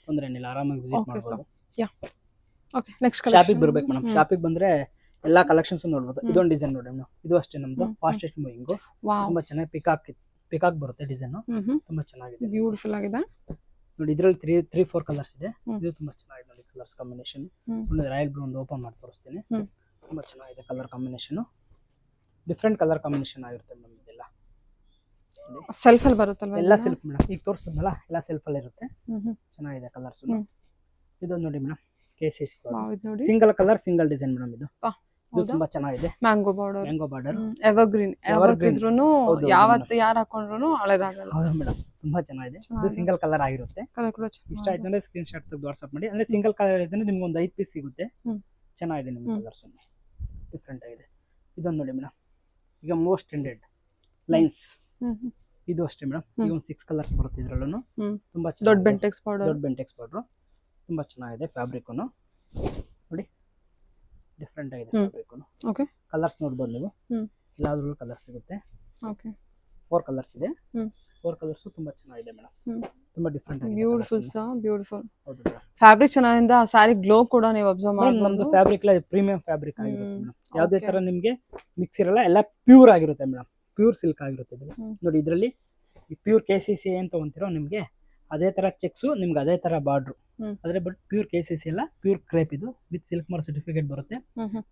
ತೊಂದರೆ ಏನಿಲ್ಲ, ಆರಾಮಾಗಿ ವಿಸಿಟ್ ಮಾಡಬಹುದು. ಯಾ, ಓಕೆ, ನೆಕ್ಸ್ಟ್ ಶಾಪಿಗೆ ಬರ್ಬೇಕು ಮೇಡಮ್. ಶಾಪಿಗೆ ಬಂದ್ರೆ ಎಲ್ಲಾ ಕಲೆಕ್ಷನ್ಸ್ ನೋಡ್ಬೋದು. ಇದೊಂದು ಡಿಸೈನ್ ನೋಡಿ ಮೇಡಮ್, ಇದು ಅಷ್ಟೇ ನಮ್ದು ಫಾಸ್ಟೆಸ್ಟ್ ಮೂವಿಂಗ್. ತುಂಬಾ ಚೆನ್ನಾಗಿ ಪಿಕಾಕ್ ಬರುತ್ತೆ ಡಿಸೈನ್, ತುಂಬಾ ಚೆನ್ನಾಗಿದೆ, ಬ್ಯೂಟಿಫುಲ್ ಆಗಿದೆ ನೋಡಿ. ಇದ್ರಲ್ಲಿ 3-4 ಕಲರ್ಸ್ ಇದೆ. ಇದು ತುಂಬಾ ಚೆನ್ನಾಗಿದೆ ನೋಡಿ ಕಲರ್ಸ್ ಕಾಂಬಿನೇಷನ್. ರಾಯಲ್ ಬ್ಲೂ ಒಂದು ಓಪನ್ ಮಾಡಿ ತೋರಿಸ್ತೀನಿ. ತುಂಬಾ ಚೆನ್ನಾಗಿದೆ colour combination, different colour combination ಆಗಿರುತ್ತೆ ಮೇಡಮ್. ಇದೆಲ್ಲ ಸೆಲ್ಫ್ ಅಲ್ಲಿ ಬರುತ್ತಲ್ವಾ? ಎಲ್ಲ ಸೆಲ್ಫ್ ಮೇಡಮ್, ಈಗ ತೋರಿಸಿದ್ನಲ್ಲ ಎಲ್ಲ ಸೆಲ್ಫ್ ಅಲ್ಲಿ ಇರುತ್ತೆ. ಚೆನ್ನಾಗಿದೆ ಕಲರ್ಸ್. ಇದೊಂದು ನೋಡಿ madam, KCC single colour single design madam. ಇದು ಇದು ತುಂಬಾ ಚೆನ್ನಾಗಿದೆ. Mango border, mango border, evergreen, ಯಾವತ್ತಿದ್ರು ಹೌದು, ಯಾವತ್ತು ಯಾರು ಹಾಕೊಂಡ್ರು ಹಳೇದಾಗಲ್ಲ. ಹೌದು ಮೇಡಮ್, ತುಂಬಾ ಚೆನ್ನಾಗಿದೆ. ಇದು ಸಿಂಗಲ್ ಕಲರ್ ಆಗಿರುತ್ತೆ. ಕಲರ್ ಕೂಡ ಇಷ್ಟ ಆಯ್ತು ಅಂದ್ರೆ ಸ್ಕ್ರೀನ್ ಶಾಟ್ ತೆಗೆದು ವಾಟ್ಸ್ಆಪ್ ಮಾಡಿ. ಅಂದ್ರೆ ಸಿಂಗಲ್ ಕಲರ್ ಇದ್ರೆ ನಿಮ್ಗೆ ಒಂದು 5 ಪೀಸ್ ಸಿಗುತ್ತೆ. ಚೆನ್ನಾಗಿದೆ ನಿಮ್ಗೆ ಕಲರ್ಸ್, ಡಿಫ್ರೆಂಟ್ ಆಗಿದೆ. ಇದೊಂದು ನೋಡಿ ಮೇಡಮ್, ಈಗ ಮೋಸ್ಟ್ ಟ್ರೆಂಡೆಡ್ ಲೈನ್ಸ್. ಇದು ಅಷ್ಟೇ ಮೇಡಮ್, ಈಗ ಒಂದು 6 ಕಲರ್ಸ್ ಬರುತ್ತೆ ಇದ್ರಲ್ಲೂ. ತುಂಬಾ ದೊಡ್ಡ ಬೆಂಟೆಕ್ಸ್ ಬಾರ್ಡರ್, ದೊಡ್ಡ ಬೆಂಟೆಕ್ಸ್ ಬಾರ್ಡರ್ ತುಂಬಾ ಚೆನ್ನಾಗಿದೆ. ಫ್ಯಾಬ್ರಿಕ್ ನೋಡಿ ಡಿಫ್ರೆಂಟ್ ಆಗಿದೆ ಫ್ಯಾಬ್ರಿಕ್. ಓಕೆ, ಕಲರ್ಸ್ ನೋಡ್ಬೋದು ನೀವು, ಎಲ್ಲಾದ್ರೂ ಕಲರ್ ಸಿಗುತ್ತೆ. ಓಕೆ, 4 ಕಲರ್ಸ್ ಇದೆ. 4 ಕಲರ್ಸ್ ತುಂಬಾ ಚೆನ್ನಾಗಿದೆ ಮೇಡಮ್, ತುಂಬಾ ಡಿಫ್ರೆಂಟ್ ಆಗಿದೆ. ಬ್ಯೂಟಿಫುಲ್ ಸಾ, ಬ್ಯೂಟಿಫುಲ್. ಹೌದು ಮೇಡಮ್, ಫ್ಯಾಬ್ರಿಕ್ ಚೆನ್ನಾಗಿಂದ ಆ ಸ್ಯಾರಿ ಗ್ಲೋ ಕೂಡ ನೀವು ಅಬ್ಸರ್ವ್ ನಮ್ದು ಮಾಡಬಹುದು. ಫ್ಯಾಬ್ರಿಕ್ ಎಲ್ಲ ಪ್ರೀಮಿಯಂ ಫ್ಯಾಬ್ರಿಕ್ ಆಗಿರುತ್ತೆ ಮೇಡಮ್. ಯಾವುದೇ ತರ ನಿಮ್ಗೆ ಮಿಕ್ಸ್ ಇರಲ್ಲ, ಎಲ್ಲ ಪ್ಯೂರ್ ಆಗಿರುತ್ತೆ ಮೇಡಮ್. ಪ್ಯೂರ್ ಸಿಲ್ಕ್ ಆಗಿರುತ್ತೆ ಇದು. ನೋಡಿ ಇದರಲ್ಲಿ ಪ್ಯೂರ್ KCC ಅಂತ ತಗೊಂತಿರೋ ನಿಮ್ಗೆ ಅದೇ ತರ ಚೆಕ್ಸ್, ನಿಮ್ಗೆ ಅದೇ ತರ ಬಾರ್ಡ್ರು. ಆದ್ರೆ ಬಟ್ ಪ್ಯೂರ್ KCC ಅಲ್ಲ, ಪ್ಯೂರ್ ಕ್ರೇಪ್. ಇದು ವಿತ್ ಸಿಲ್ಕ್ ಮಾರ್ಕ್ ಸರ್ಟಿಫಿಕೇಟ್ ಬರುತ್ತೆ.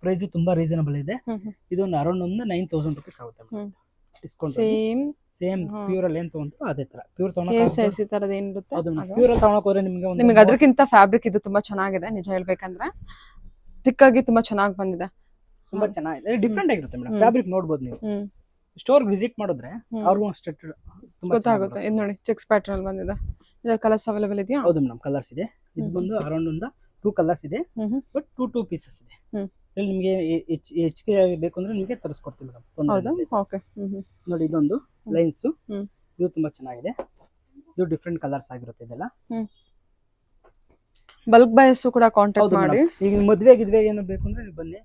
ಪ್ರೈಸ್ ತುಂಬಾ ರೀಸನಬಲ್ ಇದೆ. ಇದು ಅರೌಂಡ್ ಒಂದು 9000 rupees ಆಗುತ್ತೆ ಡಿಸ್ಕೌಂಟ್. ಸೇಮ್ ಪ್ಯೂರ್ ಅಲ್ಲಿ ಏನ್ ತಗೊಂತೀರೋ ಅದೇ ತರ ಪ್ಯೂರ್ ಏನಿರುತ್ತೆ ಪ್ಯೂರ್ ಅಲ್ಲಿ ತಗೊಳಕ್ ಹೋದ್ರೆ ನಿಮಗೆ ಅದಕ್ಕಿಂತ ಫ್ಯಾಬ್ರಿಕ್ ಇದು ತುಂಬಾ ಚೆನ್ನಾಗಿದೆ. ನಿಜ ಹೇಳ್ಬೇಕಂದ್ರೆ ತಿಕ್ಕಾಗಿ ತುಂಬಾ ಚೆನ್ನಾಗಿ ಬಂದಿದೆ. ತುಂಬಾ ಚೆನ್ನಾಗಿದೆ, ಡಿಫ್ರೆಂಟ್ ಆಗಿರುತ್ತೆ ಮೇಡಮ್. ಫ್ಯಾಬ್ರಿಕ್ ನೋಡ್ಬೋದು ನೀವು, ಸ್ಟೋರ್ ವಿಸಿಟ್ ಮಾಡಿದ್ರೆ ಅವ್ರಿಗೂ ಅಷ್ಟೇ ಗೊತ್ತಾಗುತ್ತೆ. ಇದು ನೋಡಿ ಚೆಕ್ಸ್ ಪ್ಯಾಟರ್ನ್ ಅಲ್ಲಿ ಬಂದಿದೆ. ಇದರ ಕಲರ್ಸ್ ಅವೈಲೇಬಲ್ ಇದೆಯಾ? ಹೌದು ಮೇಡಮ್, ಕಲರ್ಸ್ ಇದೆ. ಇದು ಬಂದು ಅರೌಂಡ್ ಒಂದು 2 ಕಲರ್ಸ್ ಇದೆ, ಬಟ್ 2 ಪೀಸಸ್ ಇದೆ. ಇಲ್ಲಿ ನಿಮಗೆ ಹೆಚ್ಚಿಗೆ ಬೇಕು ಅಂದ್ರೆ ನಿಮಗೆ ತರಿಸ್ಕೊಡ್ತೀವಿ ಮೇಡಮ್. ಹೌದಾ? ಓಕೆ. ನೋಡಿ ಇದೊಂದು ಲೈನ್ಸ್, ಇದು ತುಂಬಾ ಚೆನ್ನಾಗಿದೆ. ಇದು ಡಿಫ್ರೆಂಟ್ ಕಲರ್ಸ್ ಆಗಿರುತ್ತೆ ಇದೆಲ್ಲ. ಬಲ್ಕ್ ಬೈಸ್ ಕೂಡ ಕಾಂಟ್ಯಾಕ್ಟ್ ಮಾಡಿ. ಈಗ ಮದ್ವೆ ಏನು ಬೇಕು ಅಂದ್ರೆ ನೀವು ಬನ್ನಿ,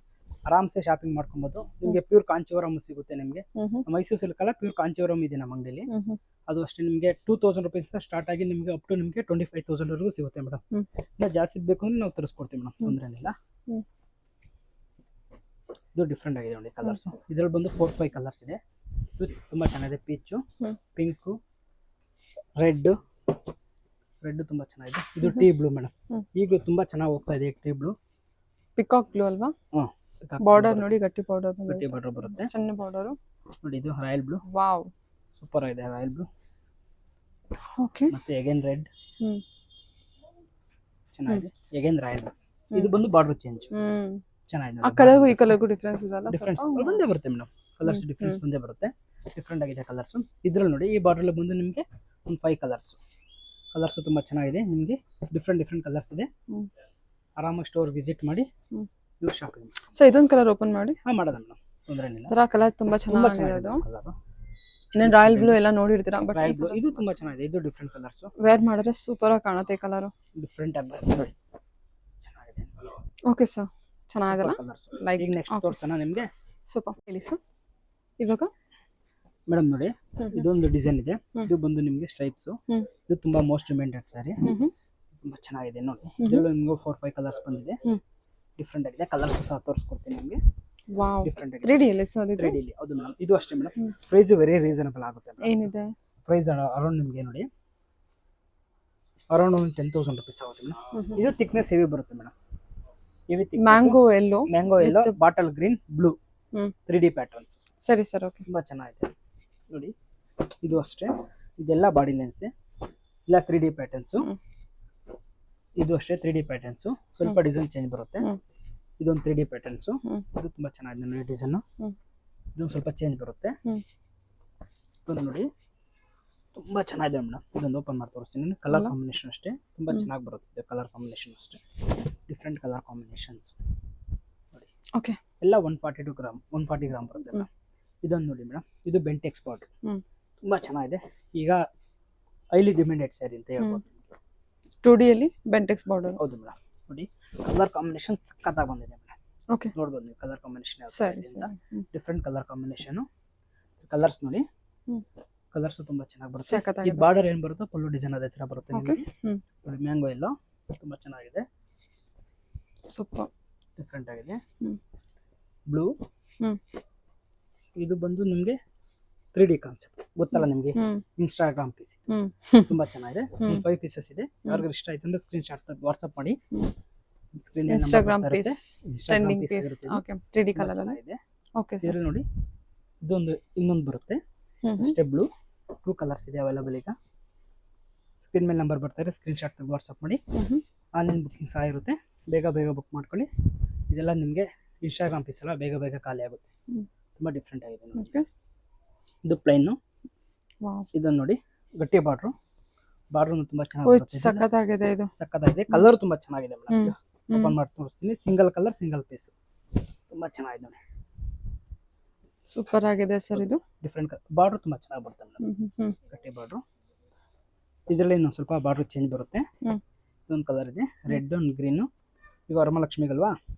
ಆರಾಮ್ಸೆ ಶಾಪಿಂಗ್ ಮಾಡ್ಕೊಬಹುದು. ನಿಮ್ಗೆ ಪ್ಯೂರ್ ಕಾಂಚೀವರಂ ಸಿಗುತ್ತೆ. ನಿಮ್ಗೆ ಮೈಸೂರು ಸಿಲ್ಕ್ ಅಲ್ಲ, ಪ್ಯೂರ್ ಕಾಂಚೀವರಂ ಇದೆ ನಮ್ಮ ಅಂಗಡಿಯಲ್ಲಿ. ಅದು ಅಷ್ಟೇ ನಿಮಗೆ 2000 rupees ಸ್ಟಾರ್ಟ್ ಆಗಿ ನಿಮಗೆ ಅಪ್ ಟು ನಿಮಗೆ 25,000 ವರೆಗೂ ಸಿಗುತ್ತೆ ಮೇಡಮ್. ಇನ್ನ ಜಾಸ್ತಿ ಬೇಕು ಅಂದ್ರೆ ನಾವು ತರಿಸ್ಕೊಡ್ತೀವಿ ಮೇಡಮ್, ತೊಂದರೆ ಏನಿಲ್ಲ. ಇದು ಡಿಫ್ರೆಂಟ್ ಆಗಿದೆ ನೋಡಿ ಕಲರ್ಸ್. ಇದ್ರಲ್ಲಿ ಬಂದು 4-5 ಕಲರ್ಸ್ ಇದೆ. ತುಂಬಾ ಚೆನ್ನಾಗಿದೆ. ಪೀಚು, ಪಿಂಕು, ರೆಡ್ ತುಂಬಾ ಚೆನ್ನಾಗಿದೆ. ಇದು ಟೀ ಬ್ಲೂ ಮೇಡಮ್, ಈಗಲೂ ತುಂಬಾ ಚೆನ್ನಾಗಿ ಹೋಗ್ತಾ ಇದೆ ಟೀ ಬ್ಲೂ. ಪಿಕಾಕ್ ಬ್ಲೂ ಅಲ್ವಾ? ಬಾರ್ಡರ್ ನೋಡಿ, ಗಟ್ಟಿ ಬಾರ್ಡರ್ ಬರುತ್ತೆ, ಸಣ್ಣ ಬಾರ್ಡರ್ ನೋಡಿ. ಇದು ರಾಯಲ್ ಬ್ಲೂ, ವಾವ್, ಸೂಪರ್ ಆಗಿದೆ ರಾಯಲ್ ಬ್ಲೂ. ಓಕೆ, ಮತ್ತೆ ಅಗೇನ್ ರೆಡ್ ಚೆನ್ನಾಗಿದೆ. Again royal. ಇದು ಬಂದು ಬಾರ್ಡರ್ ಚೇಂಜ್ ಚೆನ್ನಾಗಿದೆ. ಆ ಕಲರ್ಗೂ ಈ ಕಲರ್ಗೂ ಡಿಫರೆನ್ಸ್ ಇದೆ ಅಲ್ಲ? ಡಿಫರೆನ್ಸ್ ಬಂದೇ ಬರುತ್ತೆ ಮೇಡಮ್, ಕಲರ್ಸ್ ಡಿಫರೆನ್ಸ್ ಬಂದೇ ಬರುತ್ತೆ. ಡಿಫ್ರೆಂಟ್ ಆಗಿದೆ ಕಲರ್ಸ್. ಇದ್ರಲ್ಲಿ ನೋಡಿ ಈ ಬಾರ್ಡರ್ ಬಂದು ನಿಮಗೆ ಒಂದು 5 ಕಲರ್ಸ್ ತುಂಬಾ ಚೆನ್ನಾಗಿದೆ. ನಿಮಗೆ ಡಿಫ್ರೆಂಟ್ ಕಲರ್ಸ್ ಇದೆ. ಆರಾಮಾಗಿ ಸ್ಟೋರ್ ವಿಸಿಟ್ ಮಾಡಿ ನೀವು ಶಾಪಿಂಗ್. ಸೊ ಇದೊಂದು ಕಲರ್ ಓಪನ್ ಮಾಡಿ. ಮಾಡೋಣ ಮೇಡಮ್, ತೊಂದರೆ ಏನಿಲ್ಲ. ಇದರ ಕಲರ್ ತುಂಬಾ ಚೆನ್ನಾಗಿದೆ. ಅದು ಇನ್ನೇನು ರಾಯಲ್ ಬ್ಲೂ ಎಲ್ಲ ನೋಡಿರ್ತೀರಾ, ಬಟ್ ಇದು ತುಂಬಾ ಚೆನ್ನಾಗಿದೆ. ಇದು ಡಿಫ್ರೆಂಟ್ ಕಲರ್ಸ್, ವೇರ್ ಮಾಡಿದ್ರೆ ಸೂಪರ್ ಆಗಿ ಕಾಣುತ್ತೆ ಈ ಕಲರ್. ಡಿಫ್ರೆಂಟ್ ಆಗಿ ನೋಡಿ ಚೆನ್ನಾಗಿದೆ. ಓಕೆ ಸರ್, ಚೆನ್ನಾಗಿದೆಲ್ಲ. ಲೈಕ್ ನೆಕ್ಸ್ಟ್ ತೋರ್ಸೋಣ ನಿಮಗೆ. ಸೂಪರ್. ಹೇಳಿ ಸರ್. ಇವಾಗ ಮೇಡಮ್ ನೋಡಿ, ಇದೊಂದು ಡಿಸೈನ್ ಇದೆ. ಇದು ಬಂದು ನಿಮಗೆ ಸ್ಟ್ರೈಪ್ಸ್. ಇದು ತುಂಬಾ ಮೋಸ್ಟ್ ಡಿಮ್ಯಾಂಡೆಡ್ ಸ್ಯಾರಿ, ತುಂಬಾ ಚೆನ್ನಾಗಿದೆ ನೋಡಿ. ಇದರಲ್ಲಿ ನಿಮಗೆ 4-5 ಕಲರ್ಸ್ ಬಂದಿದೆ. ಡಿಫ್ರೆಂಟ್ ಆಗಿದೆ. ಕಲರ್ಸ್ ಸಹ ತೋರಿಸ್ಕೊಡ್ತೀನಿ ನಿಮಗೆ. ವಾವ್, ಡಿಫ್ರೆಂಟ್ ಆಗಿದೆ. 3D ಅಲ್ಲಿ ಸರ್ ಇದು? 3D ಅಲ್ಲಿ. ಹೌದು ಮೇಡಮ್, ಇದು ಅಷ್ಟೇ ಮೇಡಮ್. ಪ್ರೈಸ್ ವೆರಿ ರೀಸನಬಲ್ ಆಗುತ್ತೆ. ಏನಿದೆ ಪ್ರೈಸ್? ಅರೌಂಡ್ ನಿಮಗೆ ನೋಡಿ ಅರೌಂಡ್ ಒಂದು 10,000 rupees ಆಗುತ್ತೆ ಮೇಡಮ್. ಇದು ಥಿಕ್ನೆಸ್ ಹೆವಿ ಬರುತ್ತೆ madam. Heavy thickness. Mango yellow, bottle green, blue 3D patterns. ಸರಿ ಸರ್, ಓಕೆ. ತುಂಬಾ ಚೆನ್ನಾಗಿದೆ ನೋಡಿ. ಇದು ಅಷ್ಟೇ, ಇದೆಲ್ಲ ಬಾಡಿ ಲೆನ್ಸ್ ಇಲ್ಲ 3D ಪ್ಯಾಟರ್ನ್ಸ್. ಇದು ಅಷ್ಟೇ 3D ಪ್ಯಾಟರ್ನ್ಸ್, ಸ್ವಲ್ಪ ಡಿಸೈನ್ ಚೇಂಜ್ ಬರುತ್ತೆ. ಇದೊಂದು 3D ಪ್ಯಾಟರ್ನ್ಸ್. ಇದು ತುಂಬಾ ಚೆನ್ನಾಗಿದೆ ನೋಡಿ ಡಿಸೈನ್. ಇದು ಸ್ವಲ್ಪ ಚೇಂಜ್ ಬರುತ್ತೆ. ಇದೊಂದು ನೋಡಿ ತುಂಬಾ ಚೆನ್ನಾಗಿದೆ ಮೇಡಮ್. ಇದೊಂದು ಓಪನ್ ಮಾಡಿ ತೋರಿಸ್ತೀನಿ. ಕಲರ್ ಕಾಂಬಿನೇಷನ್ ಅಷ್ಟೇ ತುಂಬಾ ಚೆನ್ನಾಗಿ ಬರುತ್ತೆ. ಕಲರ್ ಕಾಂಬಿನೇಷನ್ ಅಷ್ಟೇ, ಡಿಫ್ರೆಂಟ್ ಕಲರ್ ಕಾಂಬಿನೇಷನ್ಸ್ ನೋಡಿ. ಓಕೆ, ಎಲ್ಲ 140 ಗ್ರಾಮ್ ಬರುತ್ತೆ ಮೇಡಮ್. ಇದೊಂದು ನೋಡಿ ಮೇಡಮ್, ಇದು ಬೆಂಟೆಕ್ಸ್ ಬಾರ್ಡರ್ ತುಂಬಾ ಚೆನ್ನಾಗಿದೆ. ಈಗ ಹೈಲಿ ಡಿಮ್ಯಾಂಡೆಡ್ ಸ್ಯಾರಿ ಅಂತ ಹೇಳ್ಬೋದು. 2D ಅಲ್ಲಿ ಬೆಂಟೆಕ್ಸ್ ಬಾರ್ಡರ್. ಹೌದು ಮೇಡಮ್, ನೋಡಿ ಕಲರ್ ಕಾಂಬಿನೇಷನ್ ಸಕ್ಕತ್ತಾಗಿ ಬಂದಿದೆ ಮೇಡಮ್. ಓಕೆ, ನೋಡ್ಬೋದು ನೀವು ಕಲರ್ ಕಾಂಬಿನೇಷನ್. ಸರಿ, ಡಿಫ್ರೆಂಟ್ ಕಲರ್ ಕಾಂಬಿನೇಷನ್. ಕಲರ್ಸ್ ನೋಡಿ, ಕಲರ್ಸ್ ತುಂಬಾ ಚೆನ್ನಾಗಿ ಬರುತ್ತೆ. ಈ ಬಾರ್ಡರ್ ಏನ್ ಬರುತ್ತೋ ಪಲ್ಲು ಡಿಸೈನ್ ಅದೇ ತರ ಬರುತ್ತೆ ನಿಮಗೆ. ನೋಡಿ ಮ್ಯಾಂಗೋ ಎಲ್ಲ ತುಂಬಾ ಚೆನ್ನಾಗಿದೆ. ಸೂಪರ್, ಡಿಫ್ರೆಂಟ್ ಆಗಿದೆ. ಬ್ಲೂ. ಇದು ಬಂದು ನಿಮಗೆ 3D ಕಾನ್ಸೆಪ್ಟ್ ಗೊತ್ತಲ್ಲ ನಿಮಗೆ, ಇನ್ಸ್ಟಾಗ್ರಾಮ್ ಪೀಸ್. ತುಂಬಾ ಚೆನ್ನಾಗಿದೆ. 5 ಪೀಸಸ್ ಇದೆ. ಯಾರಿಗೂ ಇಷ್ಟ ಆಯ್ತು ಅಂದ್ರೆ ಸ್ಕ್ರೀನ್ ಶಾಟ್ ವಾಟ್ಸ್ಆಪ್ ಮಾಡಿ. Screen Instagram piece, trending piece. Okay, 3D colour ಇದೆ. ಓಕೆ ಸರ್, ನೋಡಿ ಇದೊಂದು ಇನ್ನೊಂದು ಬರುತ್ತೆ ಅಷ್ಟೇ ಬ್ಲೂ. 2 ಕಲರ್ಸ್ ಇದೆ ಅವೈಲೇಬಲ್. ಈಗ ಸ್ಕ್ರೀನ್ ಮೇಲೆ ನಂಬರ್ ಬರ್ತಾ ಇದೆ, ಸ್ಕ್ರೀನ್ ಶಾಟ್ ವಾಟ್ಸ್ಆಪ್ ಮಾಡಿ. ಆನ್ಲೈನ್ ಬುಕ್ಕಿಂಗ್ ಸಹ ಇರುತ್ತೆ. ಬೇಗ ಬುಕ್ ಮಾಡ್ಕೊಳ್ಳಿ. ಇದೆಲ್ಲ ನಿಮಗೆ ಇನ್ಸ್ಟಾಗ್ರಾಮ್ ಪೀಸ್ ಎಲ್ಲ ಬೇಗ ಬೇಗ ಖಾಲಿ ಆಗುತ್ತೆ. ಹ್ಮ್. ತುಂಬಾ ಡಿಫ್ರೆಂಟ್ ಆಗಿದೆ ನೋಡಿ. ಓಕೆ ಇದು ಪ್ಲೈನ್, ವಾವ್ ಇದನ್ನ ನೋಡಿ ಗಟ್ಟಿ ಬಾರ್ಡ್ರು ತುಂಬಾ ಓ ಚೆನ್ನಾಗಿ ಬರುತ್ತೆ. ಸಖತ್ತಾಗಿದೆ ಇದು. ಸಕ್ಕತ್ತಾಗಿದೆ, ಕಲರ್ ತುಂಬಾ ಚೆನ್ನಾಗಿದೆ ಮೇಡಮ್. ಹ್ಮ್. ಓಪನ್ ಮಾಡಿ ತೋರಿಸ್ತೀನಿ. ಸಿಂಗಲ್ ಕಲರ್ ಸಿಂಗಲ್ ಪೀಸ್ ತುಂಬಾ ಚೆನ್ನಾಗಿದೆ ನೋಡಿ. ಸೂಪರ್ ಆಗಿದೆ ಸರ್ ಇದು. ಡಿಫ್ರೆಂಟ್ ಬಾರ್ಡ್ರು ತುಂಬಾ ಚೆನ್ನಾಗಿ ಬರುತ್ತೆ ಮೇಡಮ್. ಗಟ್ಟಿ ಬಾರ್ಡ್ರು. ಇದರಲ್ಲಿ ಇನ್ನೊಂದು ಸ್ವಲ್ಪ ಬಾರ್ಡ್ರು ಚೇಂಜ್ ಬರುತ್ತೆ. ಇದೊಂದು ಕಲರ್ ಇದೆ, ರೆಡ್ ಒಂದು ಗ್ರೀನು. ಈಗ ವರಮಲಕ್ಷ್ಮಿಗಲ್ವಾ,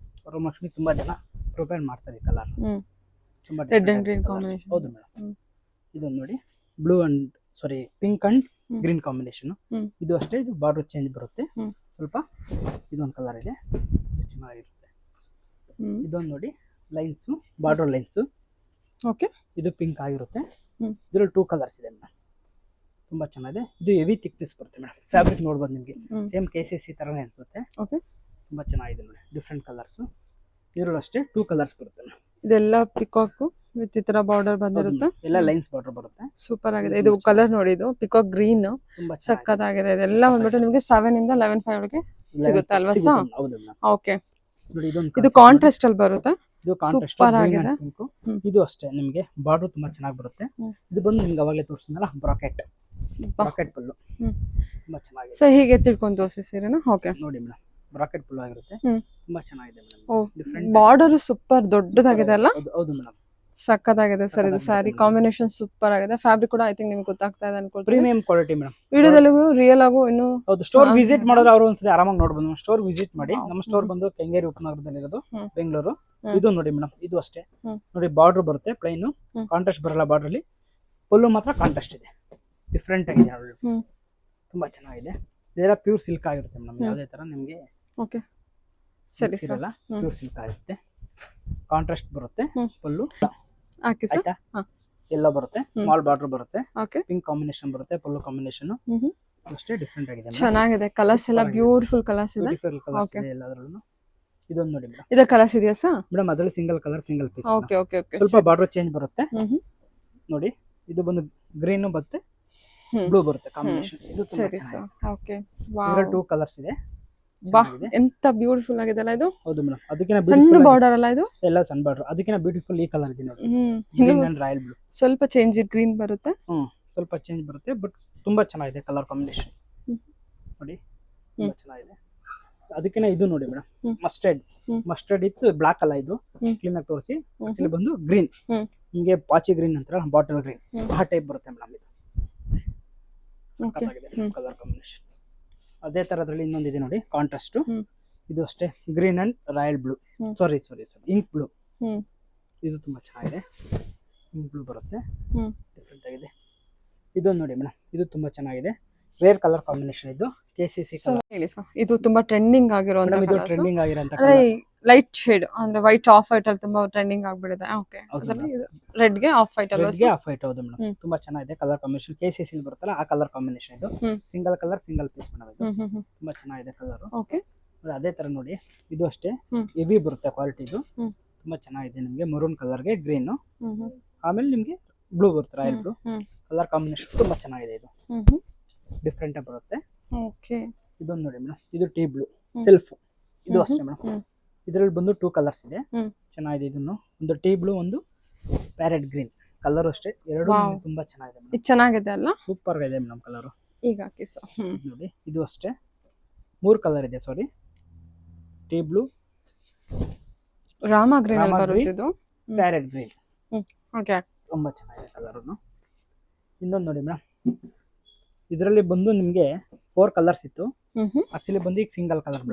ವರಮಲಕ್ಷ್ಮಿ ತುಂಬಾ ಜನ ಪ್ರಿಪೇರ್ ಮಾಡ್ತಾರೆ ಈ ಕಲರ್. ತುಂಬಾ ರೆಡ್ ಅಂಡ್ ಗ್ರೀನ್ ಕಾಂಬಿನೇಷನ್. ಹೌದು ಮೇಡಮ್. ಇದೊಂದು ನೋಡಿ blue and pink and green combination. ಇದು ಅಷ್ಟೇ, ಇದು ಬಾರ್ಡರ್ ಚೇಂಜ್ ಬರುತ್ತೆ ಸ್ವಲ್ಪ. ಇದೊಂದು ಕಲರ್ ಇದೆ, ಇದು ಚೆನ್ನಾಗಿರುತ್ತೆ. ಇದೊಂದು ನೋಡಿ ಲೈನ್ಸ್, ಬಾರ್ಡರ್ ಲೈನ್ಸ್. ಓಕೆ ಇದು ಪಿಂಕ್ ಆಗಿರುತ್ತೆ. ಇದರಲ್ಲಿ 2 ಕಲರ್ಸ್ ಇದೆ ಮೇಡಮ್. ತುಂಬಾ ಚೆನ್ನಾಗಿದೆ. ಇದು ಹೆವಿ ಥಿಕ್ನೆಸ್ ಬರುತ್ತೆ ಮೇಡಮ್. ಫ್ಯಾಬ್ರಿಕ್ ನೋಡ್ಬೋದು ನಿಮಗೆ ಸೇಮ್ KCC ತರನೇ ಅನ್ಸುತ್ತೆ. ಓಕೆ ತುಂಬಾ ಚೆನ್ನಾಗಿದೆ ನೋಡಿ. Different colours. ಇದರಲ್ಲೂ ಅಷ್ಟೇ 2 ಕಲರ್ಸ್ ಬರುತ್ತೆ ಮೇಡಮ್. ಇದೆಲ್ಲ ಪಿಕಾಕ್ ವಿತ್ ಈ ತರ ಬಾರ್ಡರ್ ಬಂದಿರುತ್ತೆ. ಎಲ್ಲ ಲೈನ್ಸ್ ಬಾರ್ಡರ್ ಬರುತ್ತೆ. ಸೂಪರ್ ಆಗಿದೆ. ಇದು ಕಲರ್ ನೋಡಿ, ಇದು ಪಿಕಾಕ್ ಗ್ರೀನ್ ತುಂಬಾ ಸಖತ್ತಾಗಿದೆ. ಇದೆಲ್ಲ ಬಂದ್ಬಿಟ್ಟು ನಿಮಗೆ 7 ಇಂದ 11,500 ಒಳಗೆ ಸಿಗುತ್ತೆ ಅಲ್ವಾ ಸರ್? ಹೌದು ಮೇಡಮ್. ಓಕೆ ನೋಡಿ ಇದೊಂದು ಇದು ಕಾಂಟ್ರಾಸ್ಟ್ ಅಲ್ಲಿ ಬರುತ್ತೆ. ಇದು ಕಾಂಟ್ರಾಸ್ಟ್ ಸೂಪರ್ ಆಗಿದೆ. ಇದು ಅಷ್ಟೇ ನಿಮಗೆ ಬಾರ್ಡರ್ ತುಂಬಾ ಚೆನ್ನಾಗಿ ಬರುತ್ತೆ. ಇದು ಬಂದು ನಿಮ್ಗೆ ಅವಾಗಲೇ ತೋರಿಸಿದ್ನಲ್ಲ ಬ್ರಾಕೆಟ್ ಪಲ್ಲು ತುಂಬಾ ಚೆನ್ನಾಗಿದೆ. ಸೊ ಹೀಗೆ ತಿಳ್ಕೊಂಡು ತೋರಿಸಿ ಸೀರೆನಾ? ಓಕೆ ನೋಡಿ ಮೇಡಮ್, ಬ್ರಾಕೆಟ್ ಪಲ್ಲು ಆಗಿರುತ್ತೆ. ತುಂಬಾ ಚೆನ್ನಾಗಿದೆ oh madam. Different border super ದೊಡ್ಡದಾಗಿದೆ ಅಲ್ಲ? ಹೌದು ಮೇಡಮ್. ಸಖತ್ತಾಗಿದೆ ಸರ್ ಇದು. ಸ್ಯಾರಿ ಕಾಂಬಿನೇಷನ್ ಸೂಪರ್ ಆಗಿದೆ. ಫ್ಯಾಬ್ರಿಕ್ ಕೂಡ ಐ ಥಿಂಕ್ ನಿಮಗೆ ಗೊತ್ತಾಗ್ತಾ ಇದೆ ಅನ್ಕೊಳ್ತೀನಿ. Premium quality madam. ವಿಡಿಯೋದಲ್ಲೂ ರಿಯಲ್ ಆಗು ಇನ್ನು. ಹೌದು, ಸ್ಟೋರ್ ವಿಸಿಟ್ ಮಾಡೋರು ಅವರು ಒಂದ್ಸತಿ ಆರಾಮಾಗಿ ನೋಡಬಹುದು. ಸ್ಟೋರ್ ವಿಸಿಟ್ ಮಾಡಿ. ನಮ್ಮ ಸ್ಟೋರ್ ಬಂದು ಕೆಂಗೇರಿ ಉಪನಗರದಲ್ಲಿ ಇರೋದು, ಬೆಂಗಳೂರು. ಇದು ನೋಡಿ ಮೇಡಮ್, ಇದು ಅಷ್ಟೇ ನೋಡಿ ಬಾರ್ಡರ್ ಬರುತ್ತೆ ಪ್ಲೈನ್, ಕಾಂಟ್ರಾಸ್ಟ್ ಬರಲ್ಲ ಬಾರ್ಡರ್ ಅಲ್ಲಿ. ಪಲ್ಲು ಮಾತ್ರ ಕಾಂಟ್ರಾಸ್ಟ್ ಇದೆ, ಡಿಫ್ರೆಂಟ್ ಆಗಿದೆ ನೋಡಿ. ತುಂಬಾ ಚೆನ್ನಾಗಿದೆ. ಇದೆಲ್ಲ ಪ್ಯೂರ್ ಸಿಲ್ಕ್ ಆಗಿರುತ್ತೆ ಮೇಡಮ್. ಯಾವುದೇ ತರ ನಿಮಗೆ ಓಕೆ ಸರಿ ಸರ್, ಪ್ಯೂರ್ ಸಿಲ್ಕ್ ಆಗಿರುತ್ತೆ. ಕಾಂಟ್ರಾಸ್ಟ್ ಬರುತ್ತೆ ಪಲ್ಲು. ಹಾಕಿ ಸರ್. ಎಲ್ಲ ಬರುತ್ತೆ, ಸ್ಮಾಲ್ ಬಾರ್ಡರ್ ಬರುತ್ತೆ, ಓಕೆ ಪಿಂಕ್ ಕಾಂಬಿನೇಷನ್ ಬರುತ್ತೆ, ಪಲ್ಲು ಕಾಂಬಿನೇಷನ್ ಅಷ್ಟೇ ಡಿಫ್ರೆಂಟ್ ಆಗಿದೆ. ಚೆನ್ನಾಗಿದೆ. ಕಲರ್ಸ್ ಎಲ್ಲ ಬ್ಯೂಟಿಫುಲ್ ಕಲರ್ಸ್ ಇದೆ. ಬ್ಯೂಟಿಫುಲ್ ಕಲರ್ಸ್ ಇದೆ ಎಲ್ಲದರಲ್ಲೂ. ಇದೊಂದು ನೋಡಿ ಮೇಡಮ್, ಇದ ಕಲರ್ಸ್ ಇದೆಯಾ ಸರ್? ಮೇಡಮ್ ಅದರಲ್ಲಿ single colour single piece. Okay okay okay. ಸ್ವಲ್ಪ ಬಾರ್ಡರ್ ಚೇಂಜ್ ಬರುತ್ತೆ ನೋಡಿ. ಇದು ಬಂದು ಗ್ರೀನ್ ಮತ್ತೆ ಬ್ಲೂ ಬರುತ್ತೆ ಕಾಂಬಿನೇಷನ್. ಇದು ತುಂಬಾ ಸರಿ ಸರ್. ಚೆನ್ನಾಗಿದೆ. ಓಕೆ ಇದರಲ್ಲಿ ವಾವ್ 2 ಕಲರ್ಸ್ ಇದೆ. ಬಾ ಎಂತ ಬ್ಯೂಟಿಫುಲ್ ಆಗಿದೆ ಅಲ್ಲ ಇದು. ಹೌದು ಮೇಡಮ್. ಅದಕ್ಕಿಂತ ಸಣ್ಣ ಬಾರ್ಡರ್ ಅಲ್ಲ ಇದು? ಎಲ್ಲ ಸಣ್ಣ ಬಾರ್ಡರ್. ಅದಕ್ಕಿಂತ ಬ್ಯೂಟಿಫುಲ್ ಈ ಕಲರ್ ಇದೆ ನೋಡಿ, ಇನ್ನು ಗ್ರೀನ್ ಅಂಡ್ ರಾಯಲ್ ಬ್ಲೂ. ಸ್ವಲ್ಪ ಚೇಂಜ್ ಗ್ರೀನ್ ಬರುತ್ತೆ. ಸ್ವಲ್ಪ ಚೇಂಜ್ ಬರುತ್ತೆ, ಬಟ್ ತುಂಬಾ ಚೆನ್ನಾಗಿದೆ ಕಲರ್ ಕಾಂಬಿನೇಷನ್ ನೋಡಿ. ತುಂಬಾ ಚೆನ್ನಾಗಿದೆ. ಅದಕ್ಕಿಂತ ಇದು ನೋಡಿ ಮೇಡಮ್, ಮಸ್ಟರ್ಡ್ ಇತ್ತು ಬ್ಲಾಕ್ ಅಲ್ಲ. ಇದು ಕ್ಲೀನ್ ಆಗಿ ತೋರಿಸಿ. ಆಕ್ಚುಲಿ ಬಂದು ಗ್ರೀನ್, ನಿಮಗೆ ಪಾಚಿ ಗ್ರೀನ್ ಅಂತಾರಲ್ಲ, ಬಾಟಲ್ ಗ್ರೀನ್ ಆ ಟೈಪ್ ಬರುತ್ತೆ ಮೇಡಮ್. ಇದು ಕಲರ್ ಕಾಂಬಿನೇಷನ್. ಅದೇ ತರದ್ರಲ್ಲಿ ಇನ್ನೊಂದಿದೆ ನೋಡಿ ಕಾಂಟ್ರಾಸ್ಟ್. ಇದು ಅಷ್ಟೇ green and royal blue, sorry ink blue. ಇದು ತುಂಬಾ ಚೆನ್ನಾಗಿದೆ, ಇಂಕ್ ಬ್ಲೂ ಬರುತ್ತೆ, ಡಿಫ್ರೆಂಟ್ ಆಗಿದೆ. ಇದೊಂದು ನೋಡಿ ಮೇಡಮ್, ಇದು ತುಂಬಾ ಚೆನ್ನಾಗಿದೆ. Rare colour combination. ಇದು KCC ಕಲರ್. ಹೇಳಿ ಸರ್. ಇದು ತುಂಬಾ ಟ್ರೆಂಡಿಂಗ್ ಆಗಿರುವಂತ ಇದು ಕಲರ್ಸ್. ಟ್ರೆಂಡಿಂಗ್ ಆಗಿರೋಂತ ಅಂದ್ರೆ ಲೈಟ್ ಶೇಡ್, ಅಂದ್ರೆ ವೈಟ್ ಆಫ್ ವೈಟ್ ಅಲ್ಲಿ ತುಂಬಾ ಟ್ರೆಂಡಿಂಗ್ ಆಗ್ಬಿಟ್ಟಿದೆ. ಓಕೆ, ಅದರಲ್ಲಿ ರೆಡ್ ಗೆ ಆಫ್ ವೈಟ್ ಅಲ್ವಾ ಗೆ ಆಫ್ ವೈಟ್. ಹೌದು ಮೇಡಮ್, ತುಂಬಾ ಚೆನ್ನಾಗಿದೆ ಕಲರ್ ಕಾಂಬಿನೇಷನ್. KCC ಬರುತ್ತಲ್ಲ ಆ ಕಲರ್ ಕಾಂಬಿನೇಷನ್. ಇದು single colour single piece madam. ಇದು ತುಂಬಾ ಚೆನ್ನಾಗಿದೆ ಕಲರ್. ಓಕೆ, ಅದೇ ತರ ನೋಡಿ, ಇದು ಅಷ್ಟೇ ಹೆವಿ ಬರುತ್ತೆ ಕ್ವಾಲಿಟಿ. ಇದು ತುಂಬಾ ಚೆನ್ನಾಗಿದೆ. ನಿಮಗೆ ಮರೂನ್ ಕಲರ್ಗೆ ಗ್ರೀನ್, ಆಮೇಲೆ ನಿಮಗೆ ಬ್ಲೂ ಬರುತ್ತೆ, ರಾಯಲ್ ಬ್ಲೂ ಕಲರ್ ಕಾಂಬಿನೇಷನ್. ತುಂಬಾ ಚೆನ್ನಾಗಿದೆ. ಇದು ಡಿಫ್ರೆಂಟ್ ಆಗಿ ಬರುತ್ತೆ. ಓಕೆ, ಇದೊಂದು ನೋಡಿ ಮೇಡಮ್, ಇದು ಟೀ ಬ್ಲೂ ಸೆಲ್ಫ್. ಇದು ಅಷ್ಟೇ ಮೇಡಮ್. ಇದರಲ್ಲಿ ಬಂದು 2 ಕಲರ್ಸ್ ಇದೆ, ಚೆನ್ನಾಗಿದೆ. ಇದನ್ನು ಒಂದು ಟೀ ಬ್ಲೂ, ಒಂದು ಪ್ಯಾರೆಟ್ ಗ್ರೀನ್ ಕಲರ್ ಅಷ್ಟೇ. ಎರಡು ತುಂಬಾ ಚೆನ್ನಾಗಿದೆ ಮೇಡಮ್. ಇದು ಚೆನ್ನಾಗಿದೆ ಅಲ್ಲ? ಸೂಪರ್ ಇದೆ ಮೇಡಮ್ ಕಲರ್. ಈಗ ಹಾಕಿ ಸರ್. ನೋಡಿ ಇದು ಅಷ್ಟೇ 3 ಕಲರ್ ಇದೆ. ಸಾರಿ, ಟೀ ಬ್ಲೂ, ರಾಮ ಗ್ರೀನ್ ಅಲ್ಲಿ ಬರುತ್ತೆ ಇದು, ಪ್ಯಾರೆಟ್ ಗ್ರೀನ್. ಓಕೆ, ತುಂಬಾ ಚೆನ್ನಾಗಿದೆ ಕಲರ್. ಇನ್ನೊಂದು ನೋಡಿ ಮೇಡಮ್, ಇದರಲ್ಲಿ ಬಂದು ನಿಮಗೆ 4 ಕಲರ್ಸ್ ಇತ್ತು. ಆಕ್ಚುಲಿ ಬಂದು ಈಗ ಸಿಂಗಲ್ ಕಲರ್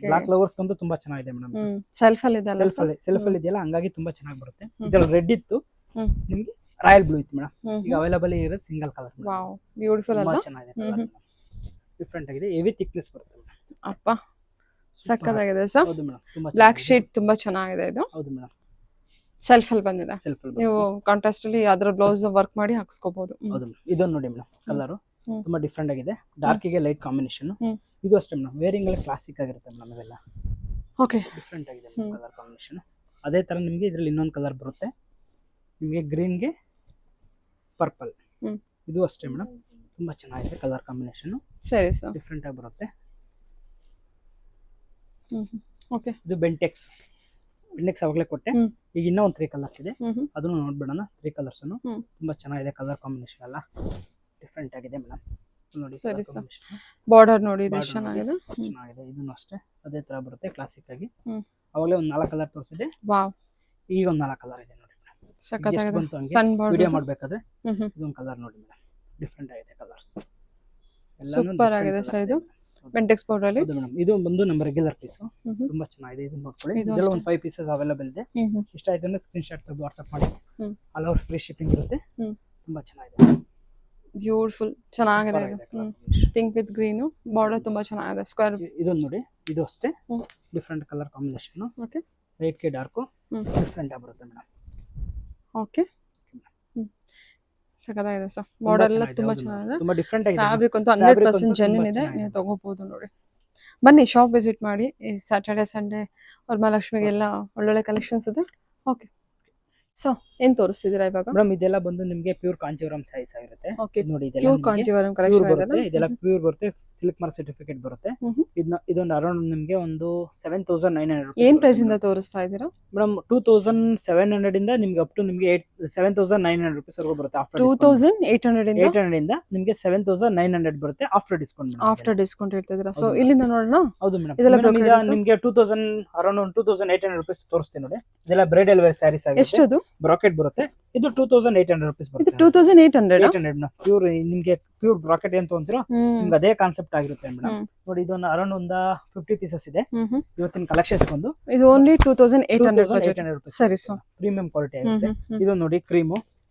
ಬ್ಲಾಕ್ ಲವರ್ಸ್ ಬಂದು ತುಂಬಾ ಚೆನ್ನಾಗಿದೆ ಮೇಡಮ್. ಸೆಲ್ಫ್ ಅಲ್ಲಿ ಇದೆ, ಸೆಲ್ಫ್ ಅಲ್ಲಿ ಇದೆಯಲ್ಲ, ಹಂಗಾಗಿ ತುಂಬಾ ಚೆನ್ನಾಗಿ ಬರುತ್ತೆ. ಇದರಲ್ಲಿ ರೆಡ್ ಇತ್ತು, ನಿಮಗೆ ರಾಯಲ್ ಬ್ಲೂ ಇತ್ತು ಮೇಡಮ್. ಈಗ ಅವೈಲೇಬಲ್ ಇರೋದು ಸಿಂಗಲ್ ಕಲರ್. ವಾವ್, ಬ್ಯೂಟಿಫುಲ್ ಅಲ್ವಾ? ಚೆನ್ನಾಗಿದೆ, ಡಿಫ್ರೆಂಟ್ ಆಗಿದೆ. ಹೆವಿ ಥಿಕ್ನೆಸ್ ಬರುತ್ತೆ ಮೇಡಮ್. ಅಪ್ಪ ಸಕ್ಕತ್ತಾಗಿದೆ ಸರ್. ಹೌದು ಮೇಡಮ್, ತುಂಬಾ ಬ್ಲಾಕ್ ಶೇಡ್ ತುಂಬಾ ಚೆನ್ನಾಗಿದೆ ಇದು. ಹೌದು ಮೇಡಮ್, ಸೆಲ್ಫ್ ಅಲ್ಲಿ ಬಂದಿದೆ. ನೀವು ಕಾಂಟ್ರಾಸ್ಟ್ ಅಲ್ಲಿ ಅದರ ಬ್ಲೌಸ್ ವರ್ಕ್ ಮಾಡಿ ಹಾಕ್ಸ್ಕೋಬಹುದು. ಹೌದು, ಇದೊಂದು ನೋಡಿ ಮೇಡಮ್, ಕಲರ್ ತುಂಬಾ ಡಿಫ್ರೆಂಟ್ ಆಗಿದೆ. ಡಾರ್ಕ್ ಗೆ ಲೈಟ್ ಕಾಂಬಿನೇಷನ್. ಇದು ಅಷ್ಟೇ ಮೇಡಮ್, ವೇರಿಂಗ್ ಅಲ್ಲಿ ಕ್ಲಾಸಿಕ್ ಆಗಿರುತ್ತೆ ಮೇಡಮ್. ಇವೆಲ್ಲ ಓಕೆ, ಡಿಫ್ರೆಂಟ್ ಆಗಿದೆ ಕಲರ್ ಕಾಂಬಿನೇಷನ್. ಅದೇ ತರ ನಿಮಗೆ ಇದರಲ್ಲಿ ಇನ್ನೊಂದು ಕಲರ್ ಬರುತ್ತೆ, ನಿಮಗೆ ಗ್ರೀನ್ ಗೆ ಪರ್ಪಲ್. ಇದು ಅಷ್ಟೇ ಮೇಡಮ್, ತುಂಬಾ ಚೆನ್ನಾಗಿದೆ ಕಲರ್ ಕಾಂಬಿನೇಷನ್. ಸರಿ ಸರ್, ಡಿಫ್ರೆಂಟ್ ಆಗಿ ಬರುತ್ತೆ. ಓಕೆ, ಇದು ಬೆಂಟೆಕ್ಸ್ ಇಂಡೆಕ್ಸ್ ಅವಾಗಲೇ ಕೊಟ್ಟೆ. ಹ್ಮ್. ಈಗ ಇನ್ನೂ ಒಂದು 3 ಕಲರ್ಸ್ ಇದೆ, ಹ್ಮ್ ಅದನ್ನು ನೋಡ್ಬಿಡೋಣ. 3 ಕಲರ್ಸ್ ಹ್ಮ್. ತುಂಬಾ ಚೆನ್ನಾಗಿದೆ. ಕಲರ್ ಕಾಂಬಿನೇಷನ್ ಎಲ್ಲ ಡಿಫ್ರೆಂಟ್ ಆಗಿದೆ ಮೇಡಮ್. ನೋಡಿ ಸರಿ colour ಸರ್. combination. ಬಾರ್ಡರ್ ನೋಡಿ ಇದು Border ಎಷ್ಟು ಚೆನ್ನಾಗಿದೆ. ಚೆನ್ನಾಗಿದೆ. ಇದನ್ನು ಅಷ್ಟೇ ಅದೇ ತರ ಬರುತ್ತೆ ಕ್ಲಾಸಿಕ್ ಆಗಿ. ಹ್ಮ್. ಅವಾಗಲೇ ಒಂದು 4 ಕಲರ್ ತೋರಿಸಿದೆ, ವಾವ್ ಈಗ ಒಂದು 4 ಕಲರ್ ಇದೆ ನೋಡಿ. ಸಖತ್ತಾಗಿದೆ. ಬಂತು ಹಂಗೆ ಸನ್ ವಿಡಿಯೋ ಬಾರ್ಡರ್. ಮಾಡ್ಬೇಕಾದ್ರೆ ಹ್ಮ್ ಹ್ಮ್ ಇದೊಂದು ಕಲರ್ ನೋಡಿ ಮೇಡಮ್, ಡಿಫ್ರೆಂಟ್ ಆಗಿದೆ ಕಲರ್ಸ್. ಸೂಪರ್ ಆಗಿದೆ ಸರ್ ಇದು ಬೆಂಟೆಕ್ಸ್ ಬಾರ್ಡರ್ ಅಲ್ಲಿ. ಹೌದು ಮೇಡಮ್, ಇದು ಬಂದು ನಮ್ಮ ರೆಗ್ಯುಲರ್ ಪೀಸ್, ಹ್ಮ್ ತುಂಬಾ ಚೆನ್ನಾಗಿದೆ. ಇದು ನೋಡ್ಕೊಳ್ಳಿ, ಇದು ಇದೆಲ್ಲ ಅಷ್ಟೇ. ಒಂದು 5 ಪೀಸಸ್ ಅವೈಲೇಬಲ್ ಇದೆ. ಹ್ಮ್ ಇಷ್ಟ ಆಯ್ತು ಅಂದ್ರೆ ಸ್ಕ್ರೀನ್ ಶಾಟ್ ತೆಗೆದು ವಾಟ್ಸ್ಆಪ್ ಮಾಡಿ. ಹ್ಮ್. ಆಲ್ ಓವರ್ ಫ್ರೀ ಶಿಪ್ಪಿಂಗ್ ಇರುತ್ತೆ. ಹ್ಮ್. ತುಂಬಾ ಚೆನ್ನಾಗಿದೆ. ಬ್ಯೂಟಿಫುಲ್ ಚೆನ್ನಾಗಿದೆ Super ಇದು. ಆಗಿದೆ colour combination. Pink with green border ತುಂಬಾ ಚೆನ್ನಾಗಿದೆ. ಸ್ಕ್ವೇರ್. ಇದೊಂದು ನೋಡಿ, ಇದು ಅಷ್ಟೇ ಹ್ಮ್. Different colour combination. Okay light ಗೆ ಡಾರ್ಕ್ ಹ್ಮ್. ಡಿಫ್ರೆಂಟ್ ಆಗಿ ಬರುತ್ತೆ ಮೇಡಮ್. ಓಕೆ ಸಖತ್ತಾಗಿದೆ ಸರ್. ಬಾರ್ಡರ್ ಎಲ್ಲ ತುಂಬಾ ಚೆನ್ನಾಗಿದೆ. ತುಂಬಾ ಡಿಫ್ರೆಂಟ್ ಆಗಿದೆ. ಫ್ಯಾಬ್ರಿಕ್ ಅಂತೂ Fabric 100% ಅಂತೂ ಜೆನ್ಯೂನ್ ತುಂಬಾ ಇದೆ. ಚೆನ್ನಾಗಿದೆ. ನೀವು ತಗೋಬಹುದು ನೋಡಿ. ಬನ್ನಿ ಶಾಪ್ ವಿಸಿಟ್ ಮಾಡಿ. ಈ ಸ್ಯಾಟರ್ಡೆ ಸಂಡೇ ವರಮಹಾಲಕ್ಷ್ಮಿಗೆಲ್ಲ ಒಳ್ಳೊಳ್ಳೆ ಕಲೆಕ್ಷನ್ಸ್ ಇದೆ. ಓಕೆ ಸೊ ಏನ್ ತೋರಿಸ್ತಿದ್ದೀರಾ ಇವಾಗ? ಮೇಡಮ್ ಇದೆಲ್ಲ ಬಂದು ನಿಮಗೆ ಪ್ಯೂರ್ ಕಾಂಚೀವರಂ ಸೈಜ್ ಆಗಿರುತ್ತೆ. ಓಕೆ ಇದು ನೋಡಿ, ಇದೆಲ್ಲ ಪ್ಯೂರ್ ನಿಮ್ಗೆ ಕಾಂಜೀವರಂ pure ಕಲೆಕ್ಷನ್ ಬರುತ್ತೆ. ಇದೆ. ಇದೆಲ್ಲ ಪ್ಯೂರ್ ಬರುತ್ತೆ, ಸಿಲ್ಕ್ ಮಾರ್ಕ್ ಸರ್ಟಿಫಿಕೇಟ್ ಬರುತ್ತೆ. ಇದೊಂದು ಅರೌಂಡ್ ನಿಮಗೆ ಒಂದು 7,900 ಏನ್ ಪ್ರೈಸ್ ಇಂದ ತೋರಿಸ್ತಾ ಇದ್ದೀರಾ? ಮೇಡಮ್ 2,700 ಇಂದ ನಿಮ್ಗೆ ಅಪ್ ಟು ನಿಮ್ಗೆ 7,900 rupees ವರೆಗೂ ಬರುತ್ತೆ. ಆಫ್ಟರ್ 2,800 ಇಂದ 800 ಇಂದ ನಿಮ್ಗೆ 7,900 ಬರುತ್ತೆ ಆಫ್ಟರ್ ಡಿಸ್ಕೌಂಟ್. ಆಫ್ಟರ್ ಡಿಸ್ಕೌಂಟ್ ಹೇಳ್ತಿದ್ದೀರಾ. ಸೊ ಹೌದು. ಇಲ್ಲಿಂದ ನೋಡೋಣ. ಹೌದು ಮೇಡಮ್, ಇದೆಲ್ಲ ಮೇಡಮ್ ಈಗ brocades? ನಿಮ್ಗೆ 2,000 ಅರೌಂಡ್ 2,800 rupees ತೋರಿಸ್ತೀನಿ ನೋಡಿ. ಇದೆಲ್ಲ ಬ್ರೈಡಲ್ ವೇರ್ ಸ್ಯಾರೀಸ್ ಆಗಿದೆ. ಎಷ್ಟದು? ಬ್ರಾಕೆಟ್ ಬರುತ್ತೆ. ಇದು 2,800 rupees ಇದು ಬರುತ್ತೆ. 2,800 800 ಪ್ಯೂರ್ ನಿಮ್ಗೆ ಪ್ಯೂರ್ ಬ್ರಾಕೆಟ್ ಏನ್ ತೊಗೊಂತೀರೋ ನಿಮ್ಗೆ ಅದೇ ಕಾನ್ಸೆಪ್ಟ್ ಆಗಿರುತ್ತೆ ಮೇಡಮ್. ಹ್ಮ್. ನೋಡಿ ಇದೊಂದು ಅರೌಂಡ್ ಒಂದು 50 ಪೀಸಸ್ ಇದೆ. ಇವತ್ತಿನ ಕಲೆಕ್ಷನ್ಸ್ ಬಂದು ಇದು ಓನ್ಲಿ 2,800 ಬಜೆಟ್. 2,800 rupees ಸರಿ ಸೊ ಪ್ರೀಮಿಯಂ ಕ್ವಾಲಿಟಿ ಆಗುತ್ತೆ. ಇದು ನೋಡಿ ಕ್ರೀಮು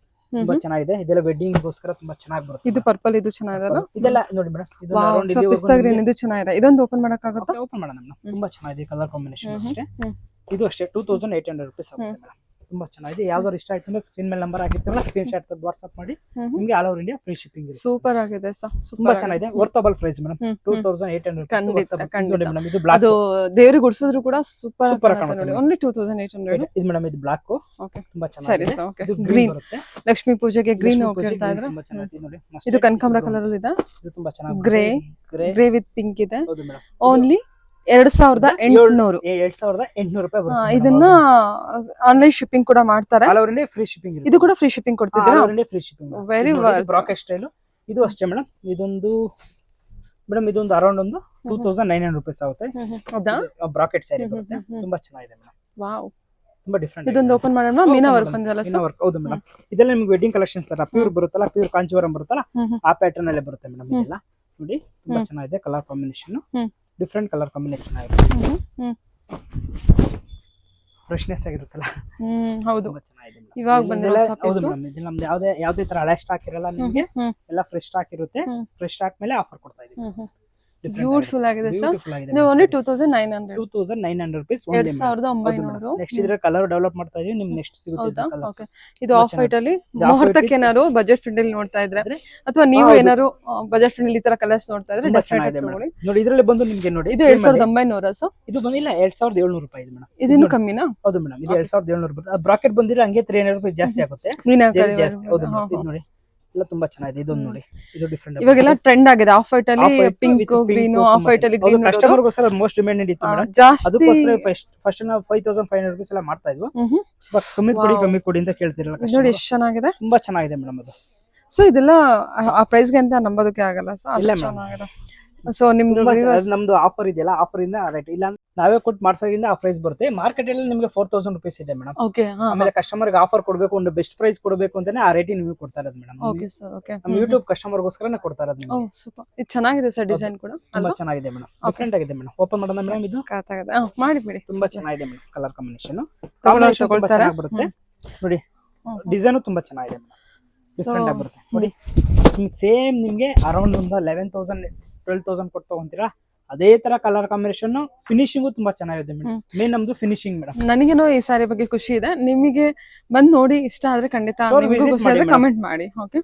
ತುಂಬಾ ಚೆನ್ನಾಗಿದೆ. ಇದೆಲ್ಲ ವೆಡ್ಡಿಂಗ್ ಗೋಸ್ಕರ ತುಂಬಾ ಚೆನ್ನಾಗಿ ಬರುತ್ತೆ. ಇದು ಪರ್ಪಲ್ ಇದು ಚೆನ್ನಾಗಿದೆ. ಇದೆಲ್ಲ ನೋಡಿ ಮೇಡಮ್, ಇದು ವಾವ್ ಅರೌಂಡ್ ಸೊ ಪಿಸ್ತಾ ಗ್ರೀನ್ ಇದು ಚೆನ್ನಾಗಿದೆ. ಇದೊಂದು ಓಪನ್ ಮಾಡಕ್ ಆಗುತ್ತಾ? ಓಪನ್ ಮಾಡೋಣ ಮೇಡಮ್. ತುಂಬಾ ಚೆನ್ನಾಗಿದೆ ಕಲರ್ ಕಾಂಬಿನೇಷನ್ ಅಷ್ಟೇ. ಹ್ಮ್. ಇದು ಅಷ್ಟೇ 2,800 rupees ಆಗುತ್ತೆ ಮೇಡಮ್. ತುಂಬಾ ಚೆನ್ನಾಗಿದೆ. ಯಾವ್ದಾದ್ರು ಇಷ್ಟ ಆಯ್ತು ಅಂದ್ರೆ ಸ್ಕ್ರೀನ್ ಮೇಲೆ ನಂಬರ್ ಹಾಕಿರ್ತೀರಲ್ಲ, ಸ್ಕ್ರೀನ್ ಶಾಟ್ ತೆಗೆದು ವಾಟ್ಸ್ಆಪ್ ಮಾಡಿ. ನಿಮ್ಗೆ all over India free shipping ಇದೆ. ಸೂಪರ್ ಆಗಿದೆ ಸರ್. ತುಂಬಾ ಚೆನ್ನಾಗಿದೆ. ವರ್ತಬಲ್ ಪ್ರೈಸ್ ಮೇಡಮ್. ಹ್ಮ್. 2,800 ಖಂಡಿತ, ಖಂಡಿತ. ನೋಡಿ ಮೇಡಮ್, ಇದು ಬ್ಲಾಕ್. ಅದು ದೇವ್ರಿಗೆ ಗುಡ್ಸಿದ್ರು ಕೂಡ ಸೂಪರ್ Super ಕಾಣುತ್ತೆ ನೋಡಿ. ಕಾಣುತ್ತೆ. ಓನ್ಲಿ 2,800. ಇದು ಮೇಡಮ್, ಇದು ಬ್ಲಾಕ್ ಓಕೆ ತುಂಬಾ ಸರಿ ಚೆನ್ನಾಗಿದೆ. ಸರ್. ಓಕೆ ಇದು ಗ್ರೀನ್ ಗ್ರೀನ್ ಬರುತ್ತೆ. ಲಕ್ಷ್ಮೀ ಪೂಜೆಗೆ ಗ್ರೀನ್ ಲಕ್ಷ್ಮೀ ಪೂಜೆ ಕೇಳ್ತಾ green ಇದ್ರೆ. ತುಂಬಾ ಚೆನ್ನಾಗಿದೆ ನೋಡಿ. ಇದು ಕನಕಾಂಬರ ಕಲರ್ ಅಲ್ಲಿ ಇದೆ. ಇದು ತುಂಬಾ ಚೆನ್ನಾಗಿ grey grey. Grey with pink ಇದೆ. ಹೌದು ಮೇಡಮ್. ಓನ್ಲಿ 2,800. 2,800 ರೂಪಾಯಿ ಬರುತ್ತೆ. ಇದನ್ನ ಆನ್ಲೈನ್ ಶಿಪ್ಪಿಂಗ್ ಕೂಡ ಮಾಡ್ತಾರೆ. All over India free shipping ಇದು ಕೂಡ ಫ್ರೀ ಶಿಪ್ಪಿಂಗ್ ಕೊಡ್ತಿದ್ದೀರಾ? Free shipping. Very bracket style ಇದು ಅಷ್ಟೇ ಮೇಡಮ್. ಇದೊಂದು ಮೇಡಮ್ ಇದೊಂದು ಅರೌಂಡ್ ಒಂದು 2,900 rupees ಆಗುತ್ತೆ. ಹೌದಾ? ಬ್ರಾಕೆಟ್ ಸ್ಯಾರಿ ಬರುತ್ತೆ. ತುಂಬಾ ಚೆನ್ನಾಗಿದೆ ಮೇಡಮ್. ವಾವ್ ತುಂಬಾ ಡಿಫ್ರೆಂಟ್. ಇದೊಂದು ಓಪನ್ ಮಾಡೋಣ. ಮೀನಾ ವರ್ಕ್ ಬಂದಲ್ಲ ಸರ್. ಹೌದು ಮೇಡಮ್, ಇದೆಲ್ಲ ನಿಮ್ಗೆ ವೆಡ್ಡಿಂಗ್ ಕಲೆಕ್ಷನ್ಸ್ ತರ ಪ್ಯೂರ್ ಬರುತ್ತಲ್ಲ, ಪ್ಯೂರ್ ಕಾಂಚೀವರಂ ಬರುತ್ತಲ್ಲ, ಆ ಪ್ಯಾಟರ್ನ್ ಅಲ್ಲೇ ಬರುತ್ತೆ ಮೇಡಮ್. ಇದೆಲ್ಲ ನೋಡಿ ತುಂಬಾ ಚೆನ್ನಾಗಿದೆ. Colour combination different colour combination ಆಗಿರುತ್ತೆ. ಫ್ರೆಶ್ನೆಸ್ ಆಗಿರುತ್ತಲ್ಲ, ಹೌದು ತುಂಬಾ ಚೆನ್ನಾಗಿದೆ ಮೇಡಮ್. ಇವಾಗ ಬಂದಿರೋ ಹೊಸ ಹೌದು ಪೀಸು. ಮೇಡಮ್, ಇದು ನಮ್ದು ಯಾವ್ದೇ ತರ ಹಳೆ ಸ್ಟಾಕ್ ಇರಲ್ಲ ನಿಮ್ಗೆ. ಎಲ್ಲ ಫ್ರೆಶ್ ಸ್ಟಾಕ್ ಇರುತ್ತೆ. ಫ್ರೆಶ್ ಸ್ಟಾಕ್ ಮೇಲೆ ಆಫರ್ ಕೊಡ್ತಾ ಇದೀವಿ. ಬ್ಯೂಟಿಫುಲ್ ಆಗಿದೆ ಸರ್. ಬ್ಯೂಟಿಫುಲ್ ಆಗಿದೆ. ನೀವು ಓನ್ಲಿ 2,900. 2,900 rupees. 2,900. ನೆಕ್ಸ್ಟ್ ಇದ್ರೆ ಕಲರ್ ಡೆವಲಪ್ ಮಾಡ್ತಾ ಇದೀವಿ. ನಿಮ್ಗೆ ನೆಕ್ಸ್ಟ್ ಸಿಗುತ್ತೆ ಹೌದಾ? colours. ಓಕೆ. ಇದು ಆಫ್ ವೈಟ್ ಅಲ್ಲಿ ಇದು off white ಮುಹೂರ್ತಕ್ಕೆ ಏನಾದ್ರು ಬಜೆಟ್ ಫ್ರೆಂಡ್ಲಿ ನೋಡ್ತಾ ಇದ್ರೆ ಅಥವಾ ನೀವು ಏನಾದ್ರು ಬಜೆಟ್ ಫ್ರೆಂಡ್ಲಿ ಈ ತರ ಕಲರ್ಸ್ ನೋಡ್ತಾ ಇದ್ರೆ ತುಂಬಾ ಡೆಫಿನೆಟ್ ಚೆನ್ನಾಗಿದೆ ಆಗಿ ತಗೊಳ್ಳಿ. ನೋಡಿ ಇದರಲ್ಲಿ ಬಂದು ನಿಮ್ಗೆ ನೋಡಿ ಇದು 2,900 ಸರ್. ಇದು ಬಂದಿಲ್ಲ 2,700 ರೂಪಾಯಿ ಇದೆ ಮೇಡಮ್. ಇದಿನ್ನು ಕಮ್ಮಿನಾ? ಹೌದು ಮೇಡಮ್, ಇದು 2,700 ಬರುತ್ತೆ. ಬ್ರಾಕೆಟ್ ಬಂದಿಲ್ಲ ಹಂಗೆ 300 ರೂಪಾಯಿ ಜಾಸ್ತಿ ಆಗುತ್ತೆ. ಮೀನಾಕರಿ ಜಾಸ್ತಿ. ಹೌದು ಮೇಡಮ್, ಇದು ನೋಡಿ ಎಲ್ಲ ತುಂಬಾ ಚೆನ್ನಾಗಿದೆ. ಇದೊಂದು ನೋಡಿ, ಇದು ಡಿಫ್ರೆಂಟ್. ಇವಾಗೆಲ್ಲ ಟ್ರೆಂಡ್ ಆಗಿದೆ ಆಫ್ ವೈಟ್ ಅಲ್ಲಿ ಪಿಂಕ್ ಗ್ರೀನ್, ಆಫ್ ವೈಟ್ ಅಲ್ಲಿ ಗ್ರೀನ್ ಕಸ್ಟಮರ್ ಗೋಸ್ಕರ ಮೋಸ್ಟ್ ಡಿಮ್ಯಾಂಡೆಡ್ ಇತ್ತು ಮೇಡಮ್. ಜಾಸ್ತಿ. ಅದಕ್ಕೋಸ್ಕರ ಫಸ್ಟ್ ನಾವು 5,500 rupees ಎಲ್ಲ ಮಾಡ್ತಾ ಇದ್ವು. ಕಮ್ಮಿ ಕೊಡಿ ಅಂತ ಕೇಳ್ತಿರಲ್ಲ ನೋಡಿ customer. ಎಷ್ಟು ಚೆನ್ನಾಗಿದೆ. ತುಂಬಾ ಚೆನ್ನಾಗಿದೆ ಮೇಡಮ್ ಅದು. ಸೊ ಇದೆಲ್ಲ ಆ ಪ್ರೈಸ್ ಗೆ ಅಂತ ನಂಬೋದಕ್ಕೆ ಆಗಲ್ಲ ಸರ್. ಇಲ್ಲ ಅಷ್ಟು madam. ಚೆನ್ನಾಗಿದೆ. ಸೊ ನಿಮ್ದು ತುಂಬಾ viewers- ಅದು ನಮ್ದು ಆಫರ್ ಇದೆಯಲ್ಲ, ಆಫರ್ ಇಂದ ರೇಟ್ ಇಲ್ಲ ಅಂದ್ರೆ ನಾವೇ ಕೊಟ್ಟು ಮಾಡ್ಸೋದ್ರಿಂದ ಆ ಪ್ರೈಸ್ ಬರುತ್ತೆ. ಮಾರ್ಕೆಟ್ ಅಲ್ಲಿ ನಿಮಗೆ 4,000 rupees ಇದೆ ಮೇಡಮ್. ಓಕೆ ಹಾ ಆಮೇಲೆ ಕಸ್ಟಮರ್ ಗೆ ಆಫರ್ ಕೊಡಬೇಕು, ಒಂದು ಬೆಸ್ಟ್ ಪ್ರೈಸ್ ಕೊಡಬೇಕು ಅಂತಾನೆ ಆ ರೇಟ್ ನಿಮಗೆ ಕೊಡ್ತಾ ಇರೋದು ಮೇಡಮ್. Okay sir. ಓಕೆ ನಮ್ಮ ಯೂಟ್ಯೂಬ್ ಕಸ್ಟಮರ್ ಗೋಸ್ಕರನೇ ಕೊಡ್ತಾ ಇರೋದು ಓ ನಿಮಗೆ. ಸೂಪರ್. ಇದು ಚೆನ್ನಾಗಿದೆ ಸರ್ ಡಿಸೈನ್ ಕೂಡ ತುಂಬಾ ಅಲ್ವಾ? ಚೆನ್ನಾಗಿದೆ ಮೇಡಮ್. ಡಿಫ್ರೆಂಟ್ ಆಗಿದೆ ಮೇಡಮ್. ಓಪನ್ ಮಾಡೋಣ ಮೇಡಮ್. ಇದು ಕಾತಾಗಿದೆ. ಮಾಡಿ ಬಿಡಿ. ತುಂಬಾ ಚೆನ್ನಾಗಿದೆ ಮೇಡಮ್. ಕಲರ್ ಕಾಂಬಿನೇಷನ್ ತಗೊಳ್ತಾರೆ. ತುಂಬಾ ಚೆನ್ನಾಗಿ ಬರುತ್ತೆ ನೋಡಿ. ಡಿಸೈನ್ ತುಂಬಾ ಚೆನ್ನಾಗಿದೆ ಮೇಡಮ್. ಡಿಫ್ರೆಂಟ್ ಆಗಿ ಬರುತ್ತೆ ನೋಡಿ. ನಿಮ್ಗೆ ಸೇಮ್ ನಿಮ್ಗೆ ಅರೌಂಡ್ ಒಂದು 11,000 12,000 ಕೊಟ್ಟು ತಗೊಂತೀರಾ, ಅದೇ ತರ ಕಲರ್ ಕಾಂಬಿನೇಷನ್. ಫಿನಿಶಿಂಗು ತುಂಬಾ ಚೆನ್ನಾಗಿದೆ ಮೇಡಮ್. ಮೇನ್ ನಮ್ದು ಫಿನಿಶಿಂಗ್ ಮೇಡಮ್. ನನಗೇನೋ ಈ ಸಾರಿ ಬಗ್ಗೆ ಖುಷಿ ಇದೆ. ನಿಮಗೆ ಬಂದ್ ನೋಡಿ ಇಷ್ಟ ಆದ್ರೆ ಖಂಡಿತ Store ನಿಮಗೂ visit ಖುಷಿ ಆದ್ರೆ ಮಾಡಿ ಕಮೆಂಟ್ ಮಾಡಿ. ಓಕೆ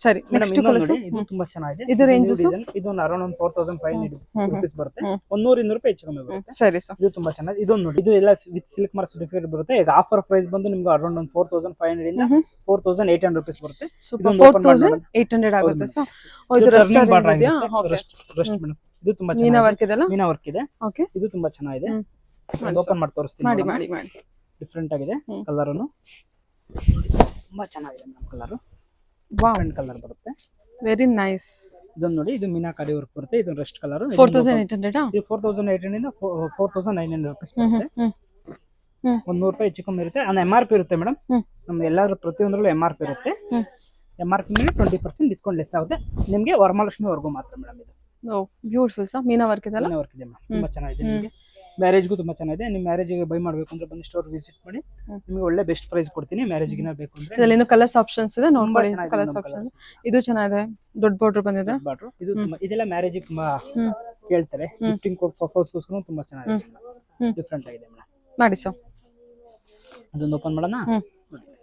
ಸರಿ. ಮೇಡಮ್ ನೆಕ್ಸ್ಟ್ ಇನ್ನೊಂದು ಕಲರ್ಸ್ ನೋಡಿ, ಇದು ತುಂಬಾ ಚೆನ್ನಾಗಿದೆ. ಇದು ranges? ಇದು ಒಂದು ಅರೌಂಡ್ 4,500 rupees ಬರುತ್ತೆ. 100-200 ರೂಪಾಯಿ ಹೆಚ್ಚು ಕಮ್ಮಿ ಬರುತ್ತೆ. ಸರಿ ಸರ್. ಇದು ತುಂಬಾ ಚೆನ್ನಾಗಿದೆ. ಇದೊಂದು ನೋಡಿ, ಇದು ಎಲ್ಲ ವಿತ್ ಸಿಲ್ಕ್ ಮಾರ್ಕ್ ಸರ್ಟಿಫಿಕೇಟ್ ಬರುತ್ತೆ. ಈಗ ಆಫರ್ ಪ್ರೈಸ್ ಬಂದು ನಿಮ್ಗೆ ಅರೌಂಡ್ ಒಂದು 4,500 ಇಂದ 4,800 rupees ಬರುತ್ತೆ. ಸೂಪರ್. 4,800 ಆಗುತ್ತೆ ಸರ್. ಇದು ರೆಸ್ಟೋರೆಂಟ್ ಇದೆಯಾ? Rest madam. ಇದು ತುಂಬಾ ಮೀನಾ ಚೆನ್ನಾಗಿದೆ. ವರ್ಕ್ ಇದೆಲ್ಲ. ಮೀನಾ ವರ್ಕ್ ಇದೆ. ಓಕೆ ಇದು ತುಂಬಾ ಚೆನ್ನಾಗಿದೆ. ಓಪನ್ ಮಾಡಿ ತೋರಿಸ್ತೀನಿ ಮಾಡಿ ನೋಡೋಣ. ಮಾಡಿ ಮಾಡಿ. ಡಿಫ್ರೆಂಟ್ ಆಗಿದೆ ಕಲರನು, ತುಂಬಾ ಚೆನ್ನಾಗಿದೆ madam colour. Wow, different colour ಬರುತ್ತೆ. Very nice. ಇದೊಂದು ನೋಡಿ, ಇದು ಮೀನಾಕಾರಿ ವರ್ಕ್ ಬರುತ್ತೆ. ಇದು ರೆಸ್ಟ್ ಕಲರ್. 4800 ಇದು 4800 ಇಂದ 4900 rupees ಬರುತ್ತೆ. ಒಂದು 100 ರೂಪಾಯಿ ಹೆಚ್ಚು ಕಮ್ಮಿ ಇರುತ್ತೆ. ಅಂದ್ರೆ MRP ಇರುತ್ತೆ ಮೇಡಮ್. ನಮ್ಮ ಎಲ್ಲಾದ್ರೂ ಪ್ರತಿಯೊಂದರಲ್ಲೂ MRP ಇರುತ್ತೆ. MRP ಮೇಲೆ 20% ಡಿಸ್ಕೌಂಟ್ ಲೆಸ್ ಆಗುತ್ತೆ ನಿಮಗೆ. ವರಮಹಾಲಕ್ಷ್ಮಿವರೆಗೂ ಮಾತ್ರ ಮೇಡಮ್ ಇದು. ಓ ಬ್ಯೂಟಿಫುಲ್ ಸರ್, ಮೀನಾ ವರ್ಕ್ ಇದೆಲ್ಲ. ಮೀನಾ ವರ್ಕ್ ಇದೆ ಮೇಡಮ್, ತುಂಬಾ ಚೆನ್ನಾಗಿದೆ. ನಿಮಗೆ ಮ್ಯಾರೇಜ್ಗೂ ತುಂಬಾ ಚೆನ್ನಾಗಿದೆ. ನಿಮ್ಮ ಮ್ಯಾರೇಜ್ಗೆ ಬೈ ಮಾಡಬೇಕು ಅಂದ್ರೆ ಬಂದು ಸ್ಟೋರ್ ವಿಸಿಟ್ ಮಾಡಿ, ನಿಮಗೆ ಒಳ್ಳೆ ಬೆಸ್ಟ್ ಪ್ರೈಸ್ ಕೊಡ್ತೀನಿ. ಮ್ಯಾರೇಜ್ಗಿನ ಬೇಕು ಅಂದ್ರೆ ಇದರಲ್ಲಿ ಇನ್ನೂ ಕಲರ್ಸ್ ಆಪ್ಷನ್ಸ್ ಇದೆ, ನೋಡ್ಕೊಳ್ಳಿ. ಚೆನ್ನಾಗಿದೆ ಕಲರ್ಸ್ ನಮ್ಮ ಆಪ್ಷನ್ಸ್ ಇದು ಚೆನ್ನಾಗಿದೆ, ದೊಡ್ಡ ಬಾರ್ಡರ್ ಬಂದಿದೆ. ಬಾಟ್ರು ಇದು ಇದೆಲ್ಲ ಮ್ಯಾರೇಜಿಗೆ ತುಂಬಾ ಕೇಳ್ತಾರೆ. ಗಿಫ್ಟಿಂಗ್ ಪರ್ಪಸ್ಗೋಸ್ಕರ ತುಂಬಾ ಚೆನ್ನಾಗಿದೆ, ಡಿಫ್ರೆಂಟ್ ಆಗಿದೆ ಮೇಡಮ್. ಮಾಡಿ ಸರ್. ಅದೊಂದು ಓಪನ್ ಮಾಡೋಣ.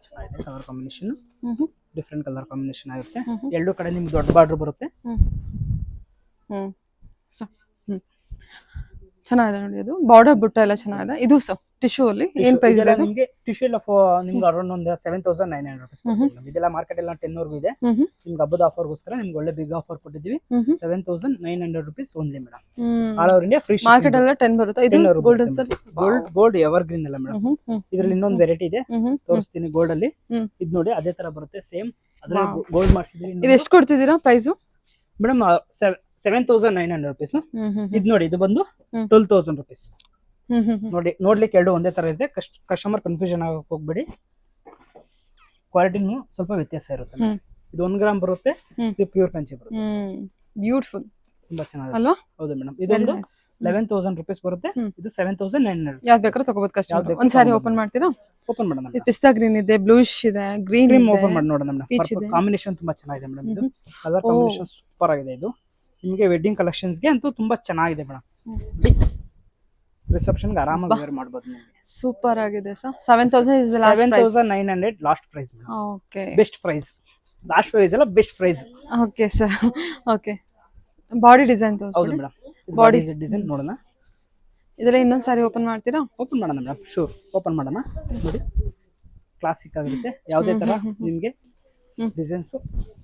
ಚೆನ್ನಾಗಿದೆ colour combination, different colour combination ಆಗುತ್ತೆ. ಎರಡು ಕಡೆ ನಿಮ್ಗೆ ದೊಡ್ಡ ಬಾರ್ಡರ್ ಬರುತ್ತೆ. ಚೆನ್ನಾಗಿದೆ ನೋಡಿ, ಅದು ಬಾರ್ಡರ್ ಬುಟ್ಟ ಎಲ್ಲ ಚೆನ್ನಾಗಿದೆ. ಇದು ಸರ್ ಟಿಶ್ಯೂ ಅಲ್ಲಿ ಏನ್ ಪ್ರೈಸ್ ಇದೆ? ನಿಮಗೆ ಟಿಶ್ಯೂ ಎಲ್ಲ ನಿಮ್ಗೆ ಅರೌಂಡ್ ಒಂದು 7900 rupees. ಇದೆಲ್ಲ ಮಾರ್ಕೆಟ್ ಎಲ್ಲ 10 ವರೆಗೂ ಇದೆ. ನಿಮ್ಗೆ ಹಬ್ಬದ ಆಫರ್ಗೋಸ್ಕರ ನಿಮ್ಗೆ ಒಳ್ಳೆ ಬಿಗ್ ಆಫರ್ ಕೊಟ್ಟಿದ್ದೀವಿ. 7900 rupees only madam. All over India free. Market ಎಲ್ಲ 10 ಬರುತ್ತೆ. ಇದು golden sir, gold ever green ಎಲ್ಲ ಮೇಡಮ್. ಇದ್ರಲ್ಲಿ ಇನ್ನೊಂದು ವೆರೈಟಿ ಇದೆ, ತೋರಿಸ್ತೀನಿ. ಗೋಲ್ಡ್ ಅಲ್ಲಿ ಇದು ನೋಡಿ, ಅದೇ ತರ ಬರುತ್ತೆ ಸೇಮ್. ಅದ್ರಲ್ಲಿ ಗೋಲ್ಡ್ ಮಾಡಿಸಿದೀವಿ. ಇದು ಎಷ್ಟು ಕೊಡ್ತಿದ್ದೀರಾ ಪ್ರೈಸ್ ಮೇಡಮ್? 7900 rupees. ಇದು ನೋಡಿ, ಇದು ಬಂದು 12000 rupees. ನೋಡಿ, ನೋಡ್ಲಿಕ್ಕೆ ಎರಡು ಒಂದೇ ತರ ಇದೆ. ಕಸ್ಟಮರ್ ಕನ್ಫ್ಯೂಷನ್ ಆಗಕ್ಕೆ ಹೋಗ್ಬೇಡಿ. ಕ್ವಾಲಿಟಿನೂ ಸ್ವಲ್ಪ ವ್ಯತ್ಯಾಸ ಇರುತ್ತೆ. ಇದು 1 ಗ್ರಾಮ್ ಬರುತ್ತೆ, ಇದು ಪ್ಯೂರ್ ಕಂಚಿ ಬರುತ್ತೆ. ಬ್ಯೂಟಿಫುಲ್, ತುಂಬಾ ಚೆನ್ನಾಗಿದೆ ಅಲ್ವಾ? ಹೌದು ಮೇಡಮ್. ಇದೊಂದು 11000 rupees ಬರುತ್ತೆ. ಇದು 7900. ಯಾವ್ದು ಬೇಕಾದ್ರೂ ತಗೋಬಹುದು ಕಸ್ಟಮರ್. ಒಂದ್ ಸಾರಿ ಓಪನ್ ಮಾಡ್ತೀರಾ? ಓಪನ್ ಮಾಡೋಣ. ಇದು ಪಿಸ್ತಾ ಗ್ರೀನ್ ಇದೆ, ಬ್ಲೂಯಿಶ್ ಇದೆ, ಗ್ರೀನ್ ಇದೆ. ಓಪನ್ ಮಾಡಿ ನೋಡೋಣ ಮೇಡಮ್. ಕಾಂಬಿನೇಷನ್ ತುಂಬಾ ಚೆನ್ನಾಗಿದೆ ಮೇಡಮ್. ಇದು ಕಲರ್ ಕಾಂಬಿನೇಷನ್ ಸೂಪರ್ ಆಗಿದೆ. ಇದು ನಿಮಗೆ ವೆಡ್ಡಿಂಗ್ ಕಲೆಕ್ಷನ್ಸ್ಗೆ ಅಂತೂ ತುಂಬಾ ಚೆನ್ನಾಗಿದೆ ಮೇಡಮ್. ರಿಸೆಪ್ಷನ್ಗೆ ಆರಾಮಾಗಿ ವೇರ್ ಮಾಡಬಹುದು ನಿಮಗೆ. ಸೂಪರ್ ಆಗಿದೆ sir. 7000 is the last price. 7900 last price madam. Okay, best price. Last price ಅಲ್ಲ, best price. Okay sir. Okay, body design ಹೌದು ತೋರಿಸ್ಬಿಡಿ. ಮೇಡಮ್. ಬಾಡಿ ಡಿಸೈನ್ ನೋಡೋಣ. ಇದೆಲ್ಲ ಇನ್ನೊಂದ್ ಸಾರಿ ಓಪನ್ ಮಾಡ್ತೀರಾ? ಓಪನ್ ಮಾಡೋಣ ಮೇಡಮ್, ಶೂರ್. ಓಪನ್ ಮಾಡೋಣ. ನೋಡಿ, ಕ್ಲಾಸಿಕ್ ಆಗಿರುತ್ತೆ. ಯಾವುದೇ ತರ ನಿಮಗೆ ಡಿಸೈನ್ಸ್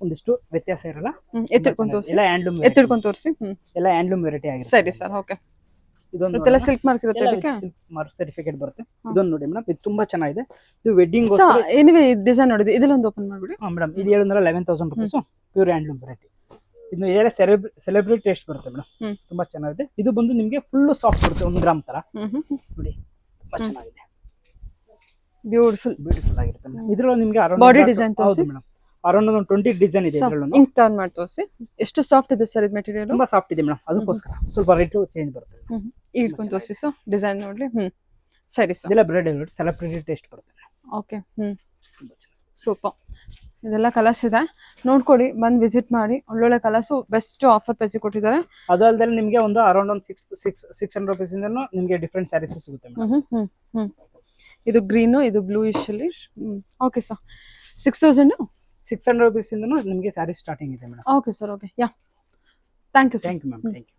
ಒಂದಿಷ್ಟು ವ್ಯತ್ಯಾಸ ಇರಲ್ಲ. ಎತ್ತಿಡ್ಕೊಂಡು ತೋರಿಸಿ, ಎಲ್ಲ ಹ್ಯಾಂಡ್ಲೂಮ್, ಎತ್ತಿಡ್ಕೊಂಡು ತೋರಿಸಿ. ಎಲ್ಲ ಹ್ಯಾಂಡ್ಲೂಮ್ ವೆರೈಟಿ ಆಗಿದೆ. ಸರಿ ಸರ್, ಓಕೆ. ಇದೊಂದು ಸಿಲ್ಕ್ ಮಾರ್ಕ್ ಇರುತ್ತೆ, ಅದಕ್ಕೆ ಮಾರ್ಕ್ ಸರ್ಟಿಫಿಕೇಟ್ ಬರುತ್ತೆ. ಇದೊಂದು ನೋಡಿ ಮೇಡಮ್, ಇದು ತುಂಬಾ ಚೆನ್ನಾಗಿದೆ. ಇದು ವೆಡ್ಡಿಂಗ್ ಎನಿವೇ ಡಿಸೈನ್ ನೋಡಿದ್ವಿ. ಇದೆಲ್ಲ ಒಂದು ಓಪನ್ ಮಾಡ್ಬಿಡಿ. ಮೇಡಮ್. ಇದು 11,000 rupees, ಪ್ಯೂರ್ ಹ್ಯಾಂಡ್ಲೂಮ್ ವೆರೈಟಿ. ಇದು ಏನೇ ಸೆಲೆಬ್ರಿಟಿ ಟೇಸ್ಟ್ ಬರುತ್ತೆ ಮೇಡಮ್. ತುಂಬಾ ಚೆನ್ನಾಗಿದೆ. ಇದು ಬಂದು ನಿಮಗೆ ಫುಲ್ ಸಾಫ್ಟ್ ಬರುತ್ತೆ, 1 ಗ್ರಾಮ್ ತರ. ನೋಡಿ, ತುಂಬಾ ಚೆನ್ನಾಗಿದೆ. ಬ್ಯೂಟಿಫುಲ್ ಆಗಿರುತ್ತೆ ಮೇಡಮ್. ಇದ್ರಲ್ಲಿ ನಿಮಗೆ ಬಾಡಿ ಡಿಸೈನ್ ತೋರಿಸಿ ಮೇಡಮ್. ಅರೌಂಡ್ ಒಂದು 20 ಡಿಸೈನ್ ಇದೆ ಇದರಲ್ಲೂ. ಇಂಕ್ ಟರ್ನ್ ಮಾಡಿ ತೋರಿಸಿ. ಎಷ್ಟು ಸಾಫ್ಟ್ ಇದೆ ಸರ್ ಇದು ಮೆಟೀರಿಯಲ್? ತುಂಬಾ ಸಾಫ್ಟ್ ಇದೆ ಮೇಡಮ್, ಅದಕ್ಕೋಸ್ಕರ ಸ್ವಲ್ಪ ರೇಟ್ ಚೇಂಜ್ ಬರುತ್ತೆ. ಇಟ್ಕೊಂಡು ತೋರಿಸಿ ಸರ್, ಡಿಸೈನ್ ನೋಡ್ಲಿ. ಸರಿ ಸರ್. ಇದೆಲ್ಲ ಬ್ರೆಡ್ ಸೆಲೆಬ್ರಿಟಿ ಟೇಸ್ಟ್ ಬರುತ್ತೆ. Okay, super. ಇದೆಲ್ಲ ಕಲರ್ಸ್ ಇದೆ, ನೋಡ್ಕೊಡಿ, ಬಂದು ವಿಸಿಟ್ ಮಾಡಿ. ಒಳ್ಳೊಳ್ಳೆ ಕಲರ್ಸು, ಬೆಸ್ಟ್ ಆಫರ್ ಪ್ರೈಸ್ ಕೊಟ್ಟಿದ್ದಾರೆ. ಅದಲ್ಲದೆ ನಿಮಗೆ ಒಂದು ಅರೌಂಡ್ ಒಂದು 600 rupees ಇಂದ ನಿಮಗೆ ಡಿಫ್ರೆಂಟ್ ಸ್ಯಾರೀಸ್ ಸಿಗುತ್ತೆ ಮೇಡಮ್. ಇದು ಗ್ರೀನು, ಇದು ಬ್ಲೂಯಿಶ್ ಅಲ್ಲಿ. ಓಕೆ ಸರ್, 600 rupees ಇಂದ ನಿಮಗೆ ಸ್ಯಾರೀಸ್ ಸ್ಟಾರ್ಟಿಂಗ್ ಇದೆ madam. Okay sir, okay. Yeah, thank you sir. Thank you ma'am. Thank you.